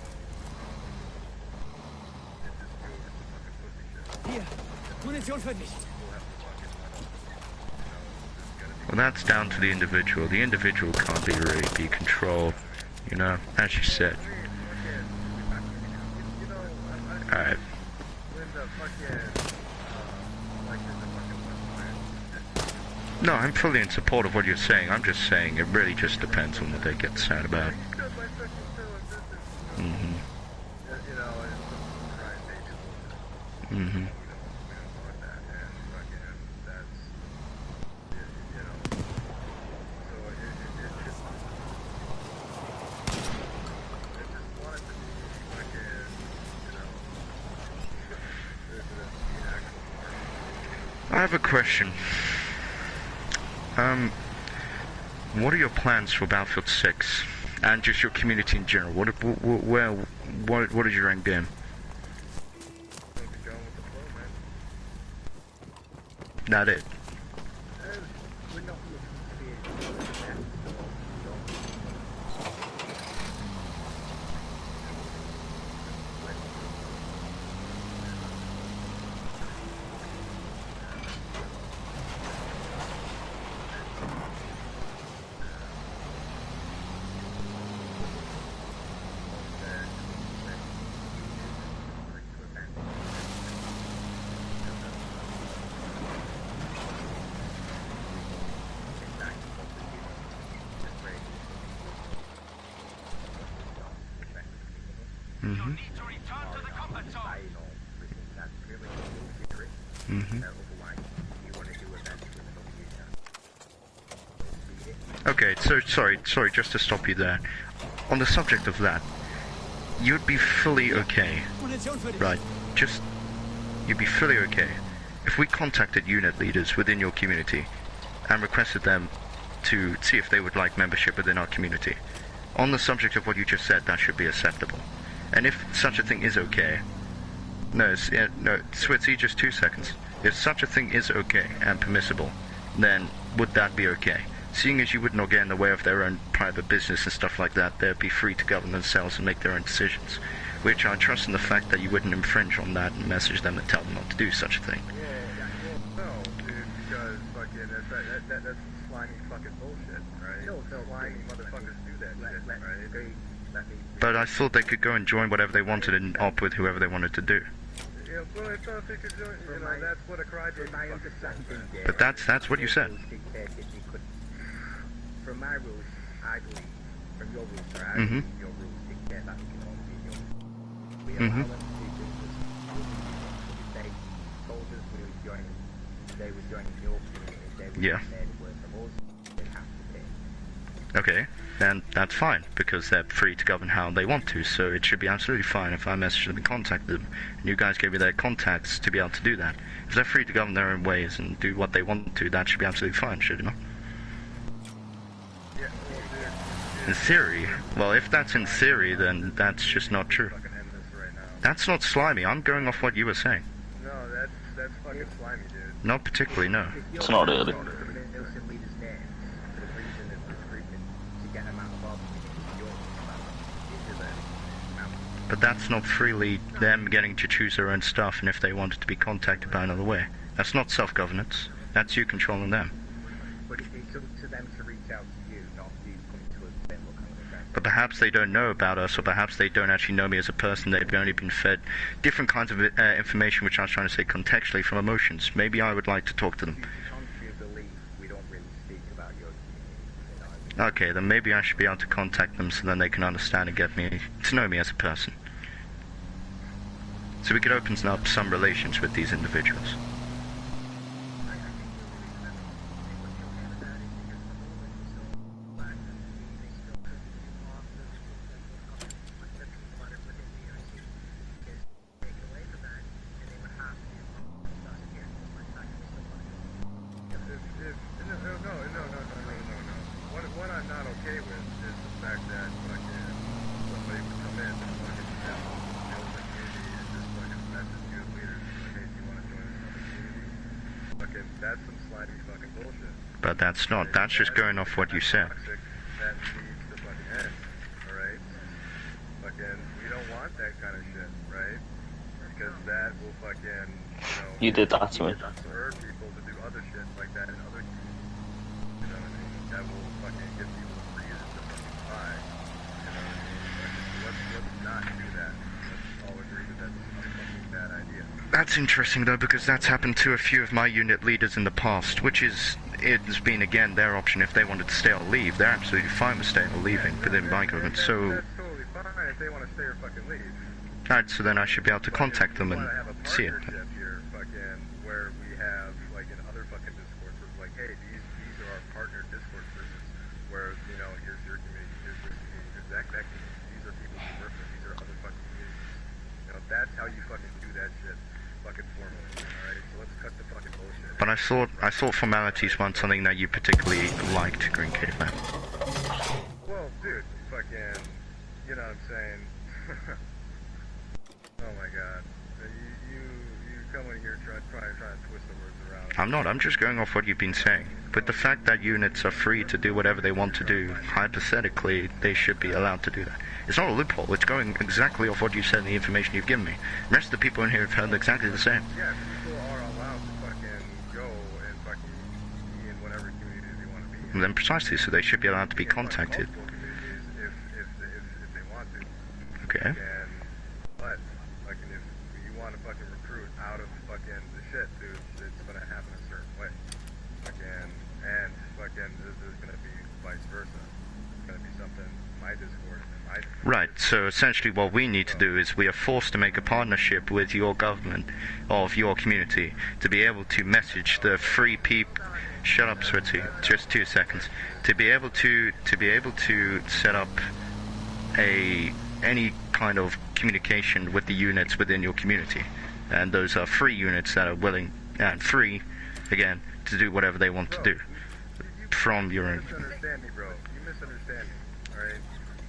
it just go over some fucking pussy shit. Hier, Munition für dich. Well, that's down to the individual. The individual can't be really be controlled, you know, as you said. Alright. When the fucking, like, there's a fucking website. No, I'm fully in support of what you're saying. I'm just saying it really just depends on what they get sad about. Because my fucking show and business, Mm-hmm. you know, it's some crime baby bullshit. Mm-hmm. We don't want that, and fucking, that's, you know, so it just wanted to be fucking, you know, there's an actual market. I have a question. What are your plans for Battlefield 6? And just your community in general? What is your end game? Gonna be going with the flow, man. Not it. We're not looking to be the best, Mm-hmm. Mm-hmm. Okay, so sorry, just to stop you there. On the subject of that, you'd be fully okay, right? You'd be fully okay if we contacted unit leaders within your community and requested them to see if they would like membership within our community. On the subject of what you just said, that should be acceptable. And if such a thing is okay, no, Switzy, just 2 seconds. If such a thing is okay and permissible, then would that be okay? Seeing as you would not get in the way of their own private business and stuff like that, they'd be free to govern themselves and make their own decisions. Which I trust in the fact that you wouldn't infringe on that and message them and tell them not to do such a thing. Well, no, dude, because fucking that's some slimy fucking bullshit, right? No, slimy motherfuckers do that shit, right? But I thought they could go and join whatever they wanted and op with whoever they wanted to do. Yeah, well, I thought they could join, you know, that's what a crybaby fucking said. But that's what you said. From my rules, I believe, from your rules, sorry, I Mm-hmm. believe your rules dictate that we can only be in your rules. We Mm-hmm. allow them to do business. If they told us they were joining your community, they would Yeah. have made it work from us, they'd have to pay. Okay, then that's fine, because they're free to govern how they want to, so it should be absolutely fine if I message them and contact them, and you guys gave me their contacts to be able to do that. If they're free to govern their own ways and do what they want to, that should be absolutely fine, should it not? Yeah, well, dude, In theory, well, if that's in theory, then that's just not true. fucking end this right now. That's not slimy, I'm going off what you were saying. No, that's fucking slimy, dude. Not particularly, no. It's not really. Some innocent leaders' names for the reason of recruitment to get them out of our community, your community. But that's not freely them getting to choose their own stuff and if they wanted to be contacted by another way. That's not self-governance. That's you controlling them. But it's up to them to reach out to you, not you coming to us and saying, look, I'm going to try and But perhaps they don't know about us, or perhaps they don't actually know me as a person. They've only been fed different kinds of information, which I was trying to say contextually, from emotions. Maybe I would like to talk to them. contrary belief, we don't really speak about your community. You know what I mean? Okay, then maybe I should be able to contact them so then they can understand and get me to know me as a person. So we could open up some relations with these individuals. What I'm not okay with is the fact that fucking somebody would come in and fucking build the community and just fucking message you leaders like, hey, do you want to join this community? Fucking, that's some slimy fucking bullshit. But that's not. That's just going off what you said. Toxic, that needs to fucking end, alright? Fucking, we don't want that kind of shit, right? Because that will fucking, You did that to me. spur people to do other shit like that in other communities. You know what I mean? That will fucking give people a reason to fucking buy. You know what I mean? Let's not do that. Let's all agree that that's unfucking That's interesting though, because that's happened to a few of my unit leaders in the past, which is, it has been again their option if they wanted to stay or leave. They're absolutely fine with staying or leaving within my government, so... That's totally fine if they want to stay or fucking leave. Alright, so then I should be able to contact them and We wanna have a see it. partnership here, fucking, where we have, like, in other fucking Discords, where it's like, hey, these are our partner Discord persons, where, you know, here's your community, here's this community, here's that community, these are people we work with, these are other fucking communities. You know, that's how you fucking do that shit, fucking formally, alright? So let's cut the fucking bullshit. But I thought formalities weren't something that you particularly liked, Green Caveman. Well, dude, fucking, you know what I'm saying? Oh my god. You come in here trying to twist the words around. I'm not, I'm just going off what you've been saying. But the fact that units are free to do whatever they want to do, hypothetically, they should be allowed to do that. It's not a loophole, it's going exactly off what you said and the information you've given me. The rest of the people in here have heard exactly the same. Yeah, people are allowed to fucking go and fucking be in whatever community they want to be in. And then precisely, so they should be allowed to be contacted. Multiple communities if they want to. Okay. And, but, fucking, if you want to fucking recruit out of fucking the shit, dude, it's gonna happen a certain way. Fucking, and fucking, there's gonna be vice versa. It's gonna be something, my Discord and my Discord. Right, so essentially what we need to do is we are forced to make a partnership with your government of your community to be able to message the free people. Shut up, Switzy. Just 2 seconds. To be able to set up any kind of communication with the units within your community, and those are free units that are willing and free, again, to do whatever they want to do from your own. You misunderstand me, bro. You misunderstand me, alright?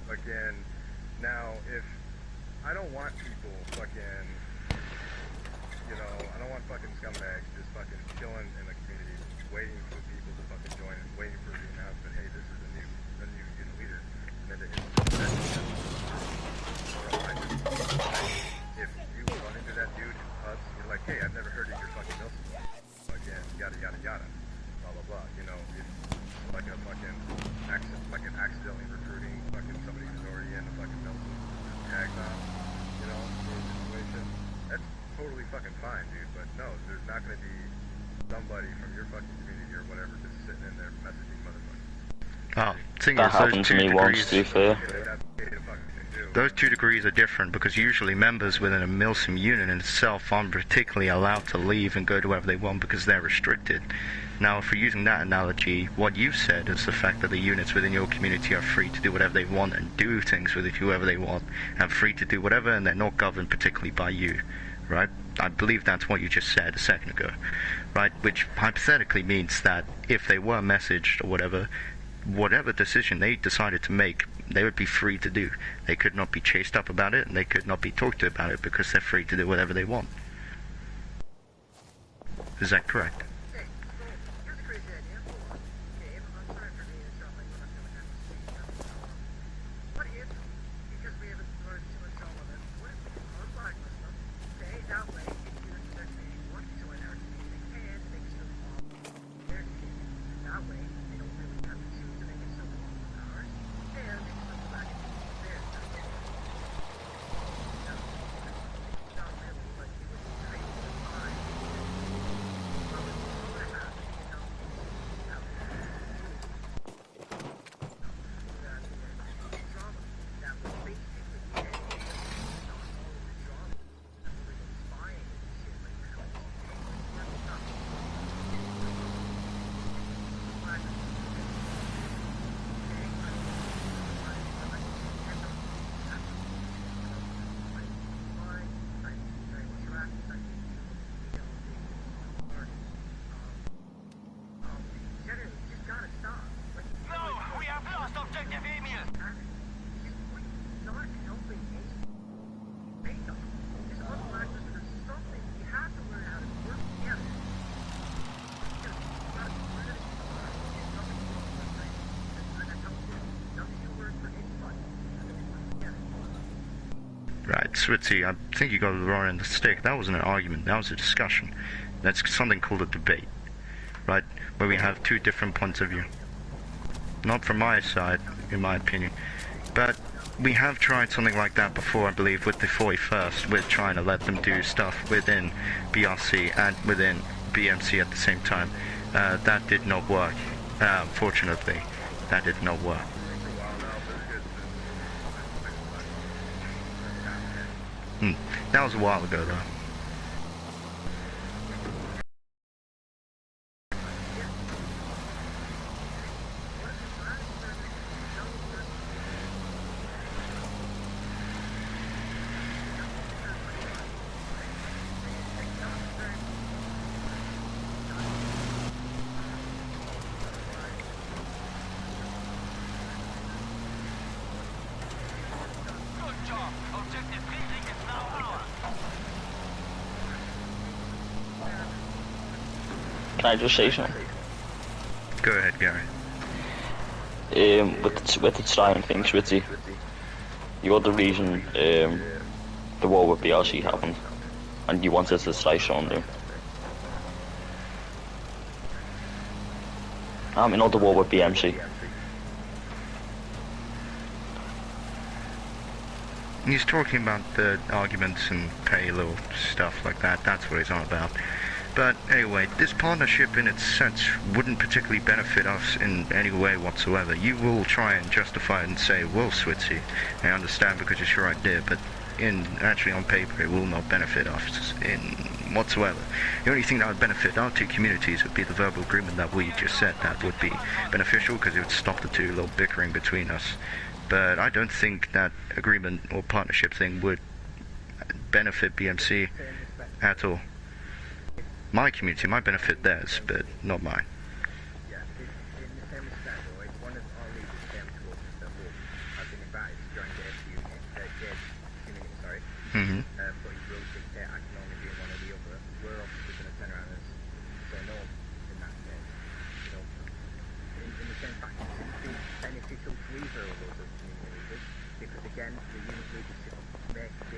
Again, now, if I don't want people fucking, you know, I don't want fucking scumbags just fucking chilling in the community, waiting for people to fucking join and waiting for the announcement, hey, this is a new unit leader, and then they if you run into that dude in pubs, you're like, hey, I've never heard of your fucking Mills before. Again, yada yada yada, blah blah blah. You know, it's like a fucking accidentally recruiting fucking somebody who's already in the fucking Mills tagged on, you know, sort of situation. That's totally fucking fine, dude. But no, there's not gonna be somebody from your fucking community or whatever just sitting in there messaging motherfuckers. Oh, thing That is, those happened to 2 me once, degrees. to be fair. Those 2 degrees are different because usually members within a Milsim unit in itself aren't particularly allowed to leave and go to wherever they want because they're restricted. Now, if we're using that analogy, what you've said is the fact that the units within your community are free to do whatever they want and do things with whoever they want, and free to do whatever, and they're not governed particularly by you, right? I believe that's what you just said a second ago, right? Which hypothetically means that if they were messaged or whatever decision they decided to make, they would be free to do. They could not be chased up about it, and they could not be talked to about it because they're free to do whatever they want. Is that correct? Okay, so here's a crazy idea. Dave, I'm sorry for being so late, but I'm gonna have to speak up. What if, because we haven't learned too much all of it, what if we are blacklist them? Okay, that way, if you expect me to want to join our community, they can, they can still follow their community. That way, they don't really have to choose, and they can still follow ours, and they can still go back and do theirs. That's it. Not really, but it would be great to find. Right, Switzy, I think you got the wrong end of the stick. That wasn't an argument, that was a discussion. That's something called a debate, right? Where we have 2 different points of view. Not from my side, in my opinion. But we have tried something like that before, I believe, with the 41st, with trying to let them do stuff within BRC and within BMC at the same time. That did not work. Fortunately, that did not work. That was a while ago, though. Can I just say something? Go ahead, Gary. With the trying things, Ritzy, you're the reason the war with BRC happened, and you wanted to try something. I mean, not the war with BMC. He's talking about the arguments and pay little stuff like that. That's what he's on about. But anyway, this partnership in its sense wouldn't particularly benefit us in any way whatsoever. You will try and justify it and say, well, Switzy, I understand because it's your idea, but actually on paper it will not benefit us in whatsoever. The only thing that would benefit our two communities would be the verbal agreement that we just said. That would be beneficial because it would stop the two little bickering between us. But I don't think that agreement or partnership thing would benefit BMC at all. My community might benefit theirs, but not mine. Yeah, in the same respect, though, if one of our leaders came to us and said, look, I've been invited to join Gabe's community, sorry, but his rules dictate I can only do one or the other, we're obviously going to turn around and say no in that case. You know, in the same fact, it seems to be beneficial to either of those community leaders, because again, the unit leaders be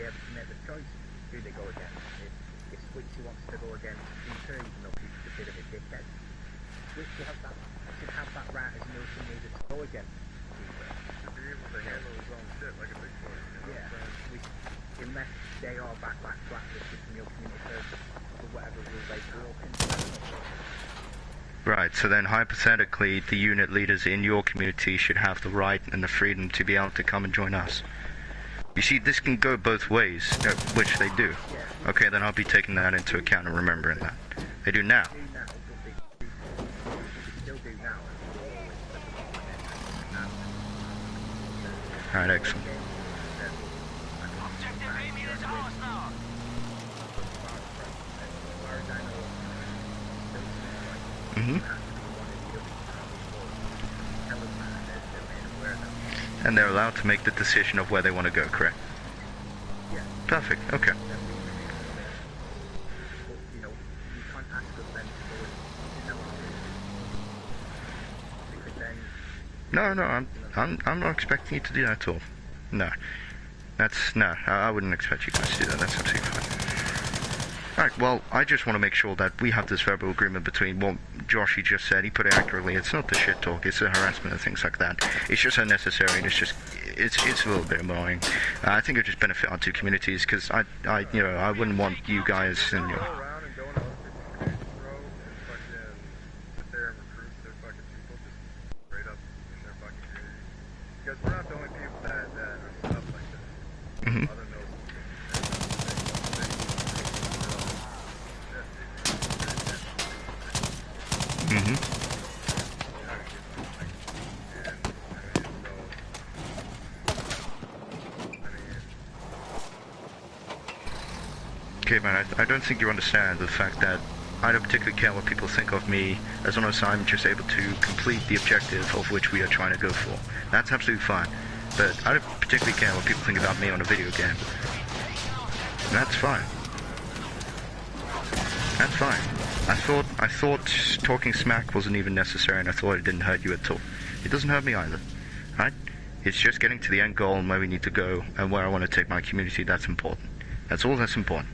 able to make the choice who they go against. If Switchy wants to go against Peter, even though Peter's a bit of a dickhead, Switchy should have that right as a military leader to go against Peter. To be able to handle his own shit like a big boy. You know what I'm saying? Unless they all blacklisted from your community for whatever rule they broke into. Right, so then hypothetically, the unit leaders in your community should have the right and the freedom to be able to come and join us. You see, this can go both ways, which they do. Okay, then I'll be taking that into account and remembering that. They do now. Alright, excellent. And they're allowed to make the decision of where they want to go, correct? Perfect, okay. No, I'm not expecting you to do that at all. No. I wouldn't expect you guys to do that. That's absolutely fine. Alright, well, I just want to make sure that we have this verbal agreement between what Joshy just said. He put it accurately. It's not the shit talk, it's the harassment and things like that. It's just unnecessary, and it's a little bit annoying. I think it would just benefit our two communities, because I wouldn't want you guys and your... Because we're not the only people that are set up like this. Other Okay, man, I don't think you understand the fact that I don't particularly care what people think of me, as long as I'm just able to complete the objective of which we are trying to go for. That's absolutely fine. But I don't particularly care what people think about me on a video game. That's fine. That's fine. I thought talking smack wasn't even necessary, and I thought it didn't hurt you at all. It doesn't hurt me either. Right? It's just getting to the end goal and where we need to go and where I want to take my community that's important. That's all that's important.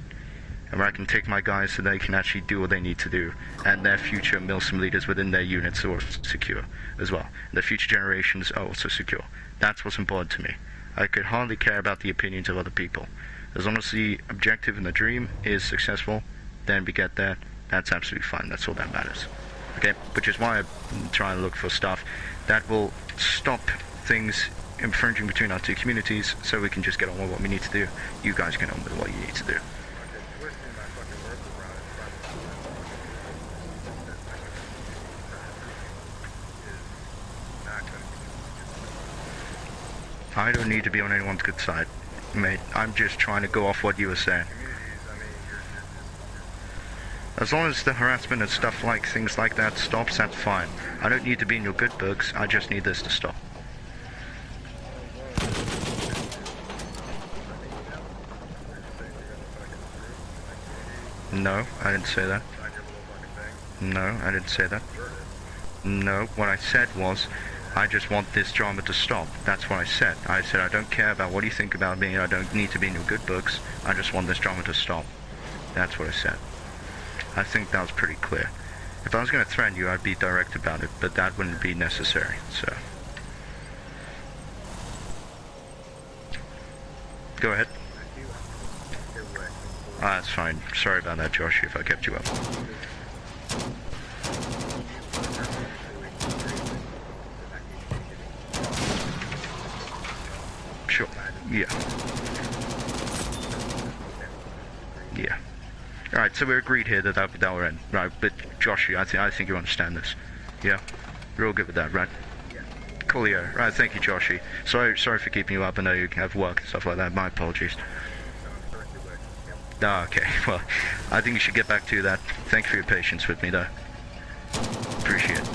and where I can take my guys so they can actually do what they need to do, and their future milsim leaders within their units are also secure as well. The future generations are also secure. That's what's important to me. I could hardly care about the opinions of other people. As long as the objective and the dream is successful, then we get there. That's absolutely fine. That's all that matters. Okay, which is why I'm trying to look for stuff that will stop things infringing between our two communities, so we can just get on with what we need to do. You guys get on with what you need to do. I don't need to be on anyone's good side, mate. I'm just trying to go off what you were saying. As long as the harassment and stuff like things like that stops, that's fine. I don't need to be in your good books, I just need this to stop. No, I didn't say that. No, I didn't say that. No, what I said was, I just want this drama to stop. That's what I said. I said I don't care about what you think about me, I don't need to be in your good books, I just want this drama to stop. That's what I said. I think that was pretty clear. If I was going to threaten you, I'd be direct about it, but that wouldn't be necessary, so. Go ahead. Ah, that's fine. Sorry about that, Josh, if I kept you up. Sure. Yeah. Yeah. Alright, so we're agreed here that that will end. Right, but Josh, I think you understand this. Yeah? You're all good with that, right? Coolio. Right, thank you, Joshy. Sorry for keeping you up. I know you have work and stuff like that. My apologies. Ah, okay. Well, I think you should get back to that. Thank you for your patience with me, though. Appreciate it.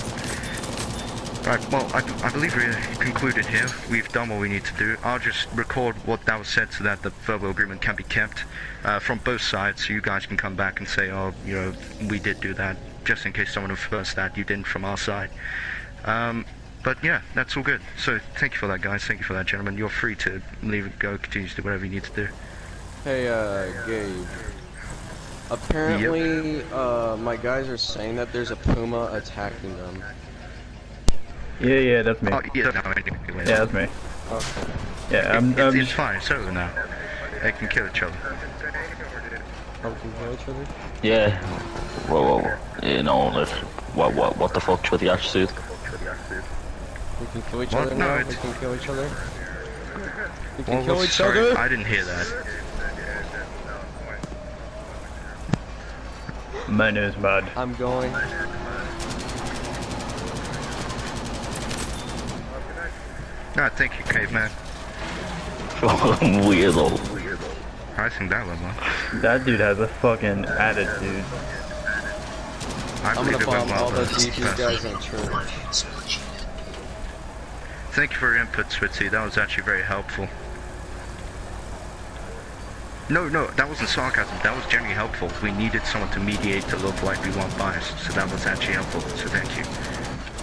Right, well, I believe we're concluded here. We've done what we need to do. I'll just record what that was said so that the verbal agreement can be kept from both sides, so you guys can come back and say, oh, you know, we did do that, just in case someone infers that you didn't from our side. But yeah, that's all good. So thank you for that, guys. Thank you for that, gentlemen. You're free to leave and go, continue to do whatever you need to do. Hey, Gabe. Apparently, my guys are saying that there's a puma attacking them. Yeah, that's me. Oh, yeah, that's me. Okay. Yeah, it's fine. It's over now. They can kill each other. Oh, we can kill each other? Yeah. Whoa. You know, like, what the fuck's with the attitude? We can kill each What? other No, now? it's... We can kill each other? We can Well, kill each sorry, other? I didn't hear that. My name is Mud. I'm going. No, thank you, caveman. Weirdo. I think that went well. That dude has a fucking attitude. I I'm believe gonna it went bomb well, all the though. DP guys in church. Thank you for your input, Switzy. That was actually very helpful. No, that wasn't sarcasm. That was genuinely helpful. We needed someone to mediate to look like we weren't biased, so that was actually helpful, so thank you.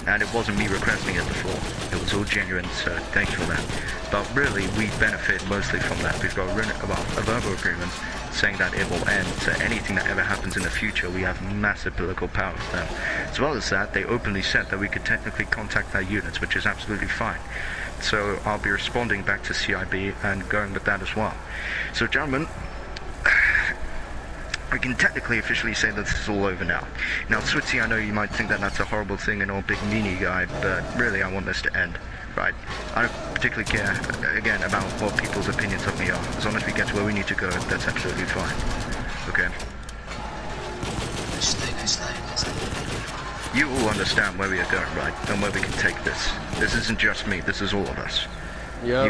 And it wasn't me requesting it before. It was all genuine, so thank you for that. But really, we benefit mostly from that. We've got a verbal agreement saying that it will end, so anything that ever happens in the future, we have massive political power with them. As well as that, they openly said that we could technically contact their units, which is absolutely fine. So I'll be responding back to CIB and going with that as well. So gentlemen, we can technically officially say that this is all over now. Now Switzy, I know you might think that that's a horrible thing and all big meanie guy, but really I want this to end, right? I don't particularly care, again, about what people's opinions of me are. As long as we get to where we need to go, that's absolutely fine. Okay? You all understand where we are going, right? And where we can take this. This isn't just me, this is all of us. Yep.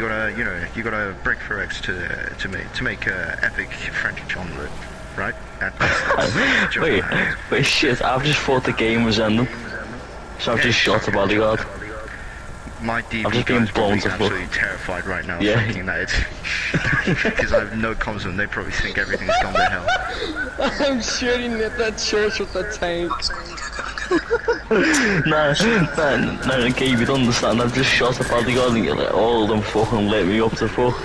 You gotta break for X to make epic French omelette, right? Wait, shit, I've just thought the game was ending. So I've just shot a bodyguard. My DB I'm just being guy's blown probably to fuck. absolutely terrified right now, Yeah. thinking that it's... Because I have no comms with them, they probably think everything's gone to hell. I'm shooting at that church with the tank. No, Gabe, you don't understand. I've just shot a bodyguard and you're like, all of them fucking let me up to fuck.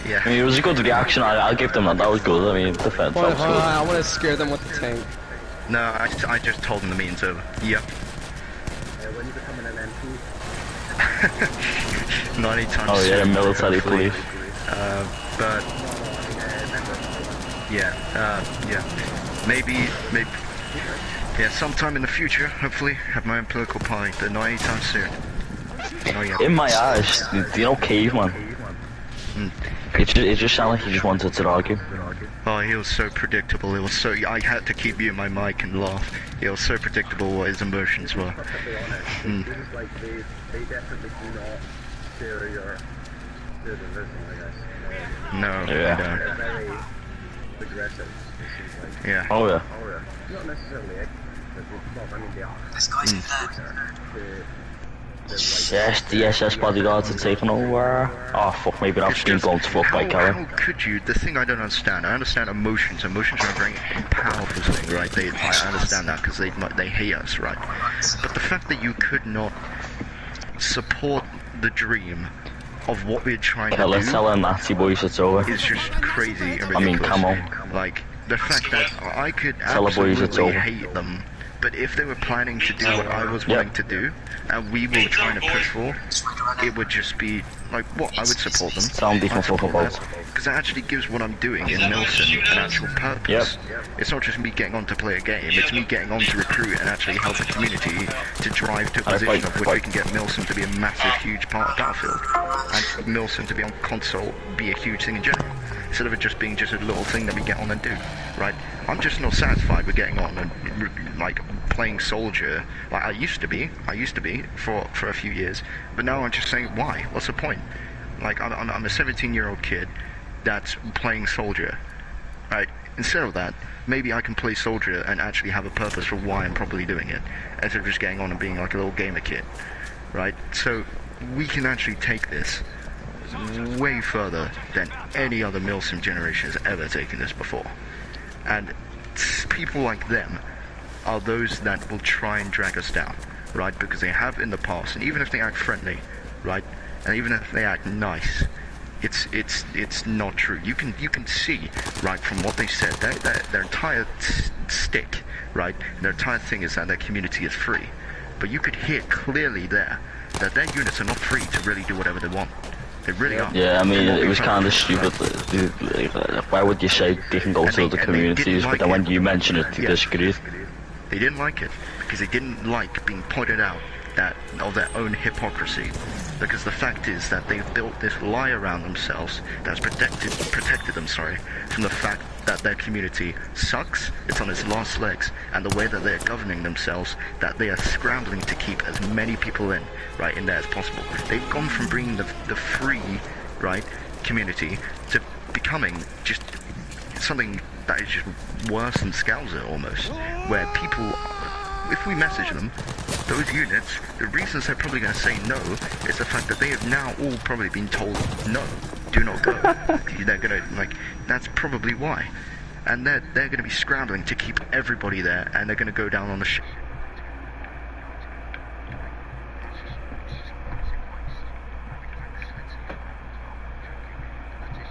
Yeah. I mean, it was a good reaction. I'll give them that. That was good. I mean, defense. Hold on, That was hold on, good. I want to scare them with the tank. No, I just told them the meeting's over. Yep. When you becoming an MP? 90 times. Oh yeah, soon, military hopefully. police. But yeah, maybe, yeah, sometime in the future, hopefully, have my own political party, but not anytime soon. Oh yeah. In my eyes, you know, caveman. It just sounded like he just wanted to argue. Oh, he was so predictable. It was so. I had to keep you in my mic and laugh. It was so predictable what his emotions were. To be honest, this is like they definitely do not share your vision, I guess. No, Yeah. they don't. They're very aggressive. It seems like. Yeah. Oh yeah. Not necessarily, but well, I mean they are. This guy's dead. Yes, the SS bodyguards are taking over. Oh fuck, maybe I've been blown to fuck by how Karen. could you? The thing I don't understand. I understand emotions. Emotions are a very powerful thing, right? I understand that because they hate us, right? But the fact that you could not support the dream of what we're trying Okay, to let's do tell our Nazi boys it's over. is just crazy and ridiculous. I mean, come on. Like the fact that I could Tell the boys it's absolutely over. hate them, but if they were planning to do what I was willing to do, and we were trying to push for, it would just be like what I would support them. Sound I'd different support for that, because it actually gives what I'm doing in Milson an actual purpose. It's not just me getting on to play a game, it's me getting on to recruit and actually help the community to drive to a position of which we can get Milson to be a massive, huge part of Battlefield, and Milson to be on console be a huge thing in general, instead of it just being just a little thing that we get on and do, right? I'm just not satisfied with getting on and like playing soldier like I used to be for a few years, but now I'm just saying, why? What's the point? Like I'm a 17-year-old kid that's playing soldier, right? Instead of that, maybe I can play soldier and actually have a purpose for why I'm probably doing it, instead of just getting on and being like a little gamer kid, right? So we can actually take this way further than any other Milsim generation has ever taken this before, and people like them are those that will try and drag us down, right? Because they have in the past, and even if they act friendly, right, and even if they act nice, it's not true. You can see, right, from what they said, their entire stick, right, their entire thing is that their community is free, but you could hear clearly there that their units are not free to really do whatever they want. They really are. Yeah, I mean, it was kind of Right. stupid. Why would you say they can go to other communities, but then when you mention it, they disagreed? They didn't like it because they didn't like being pointed out that of their own hypocrisy. Because the fact is that they've built this lie around themselves that's protected them, from the fact that their community sucks, it's on its last legs, and the way that they're governing themselves, that they are scrambling to keep as many people in there as possible. They've gone from bringing the free, right, community to becoming just something that is just worse than Scouser almost, where people, if we message them, those units, the reasons they're probably going to say no is the fact that they have now all probably been told no, do not go. They're going to, that's probably why. And they're going to be scrambling to keep everybody there, and they're going to go down on the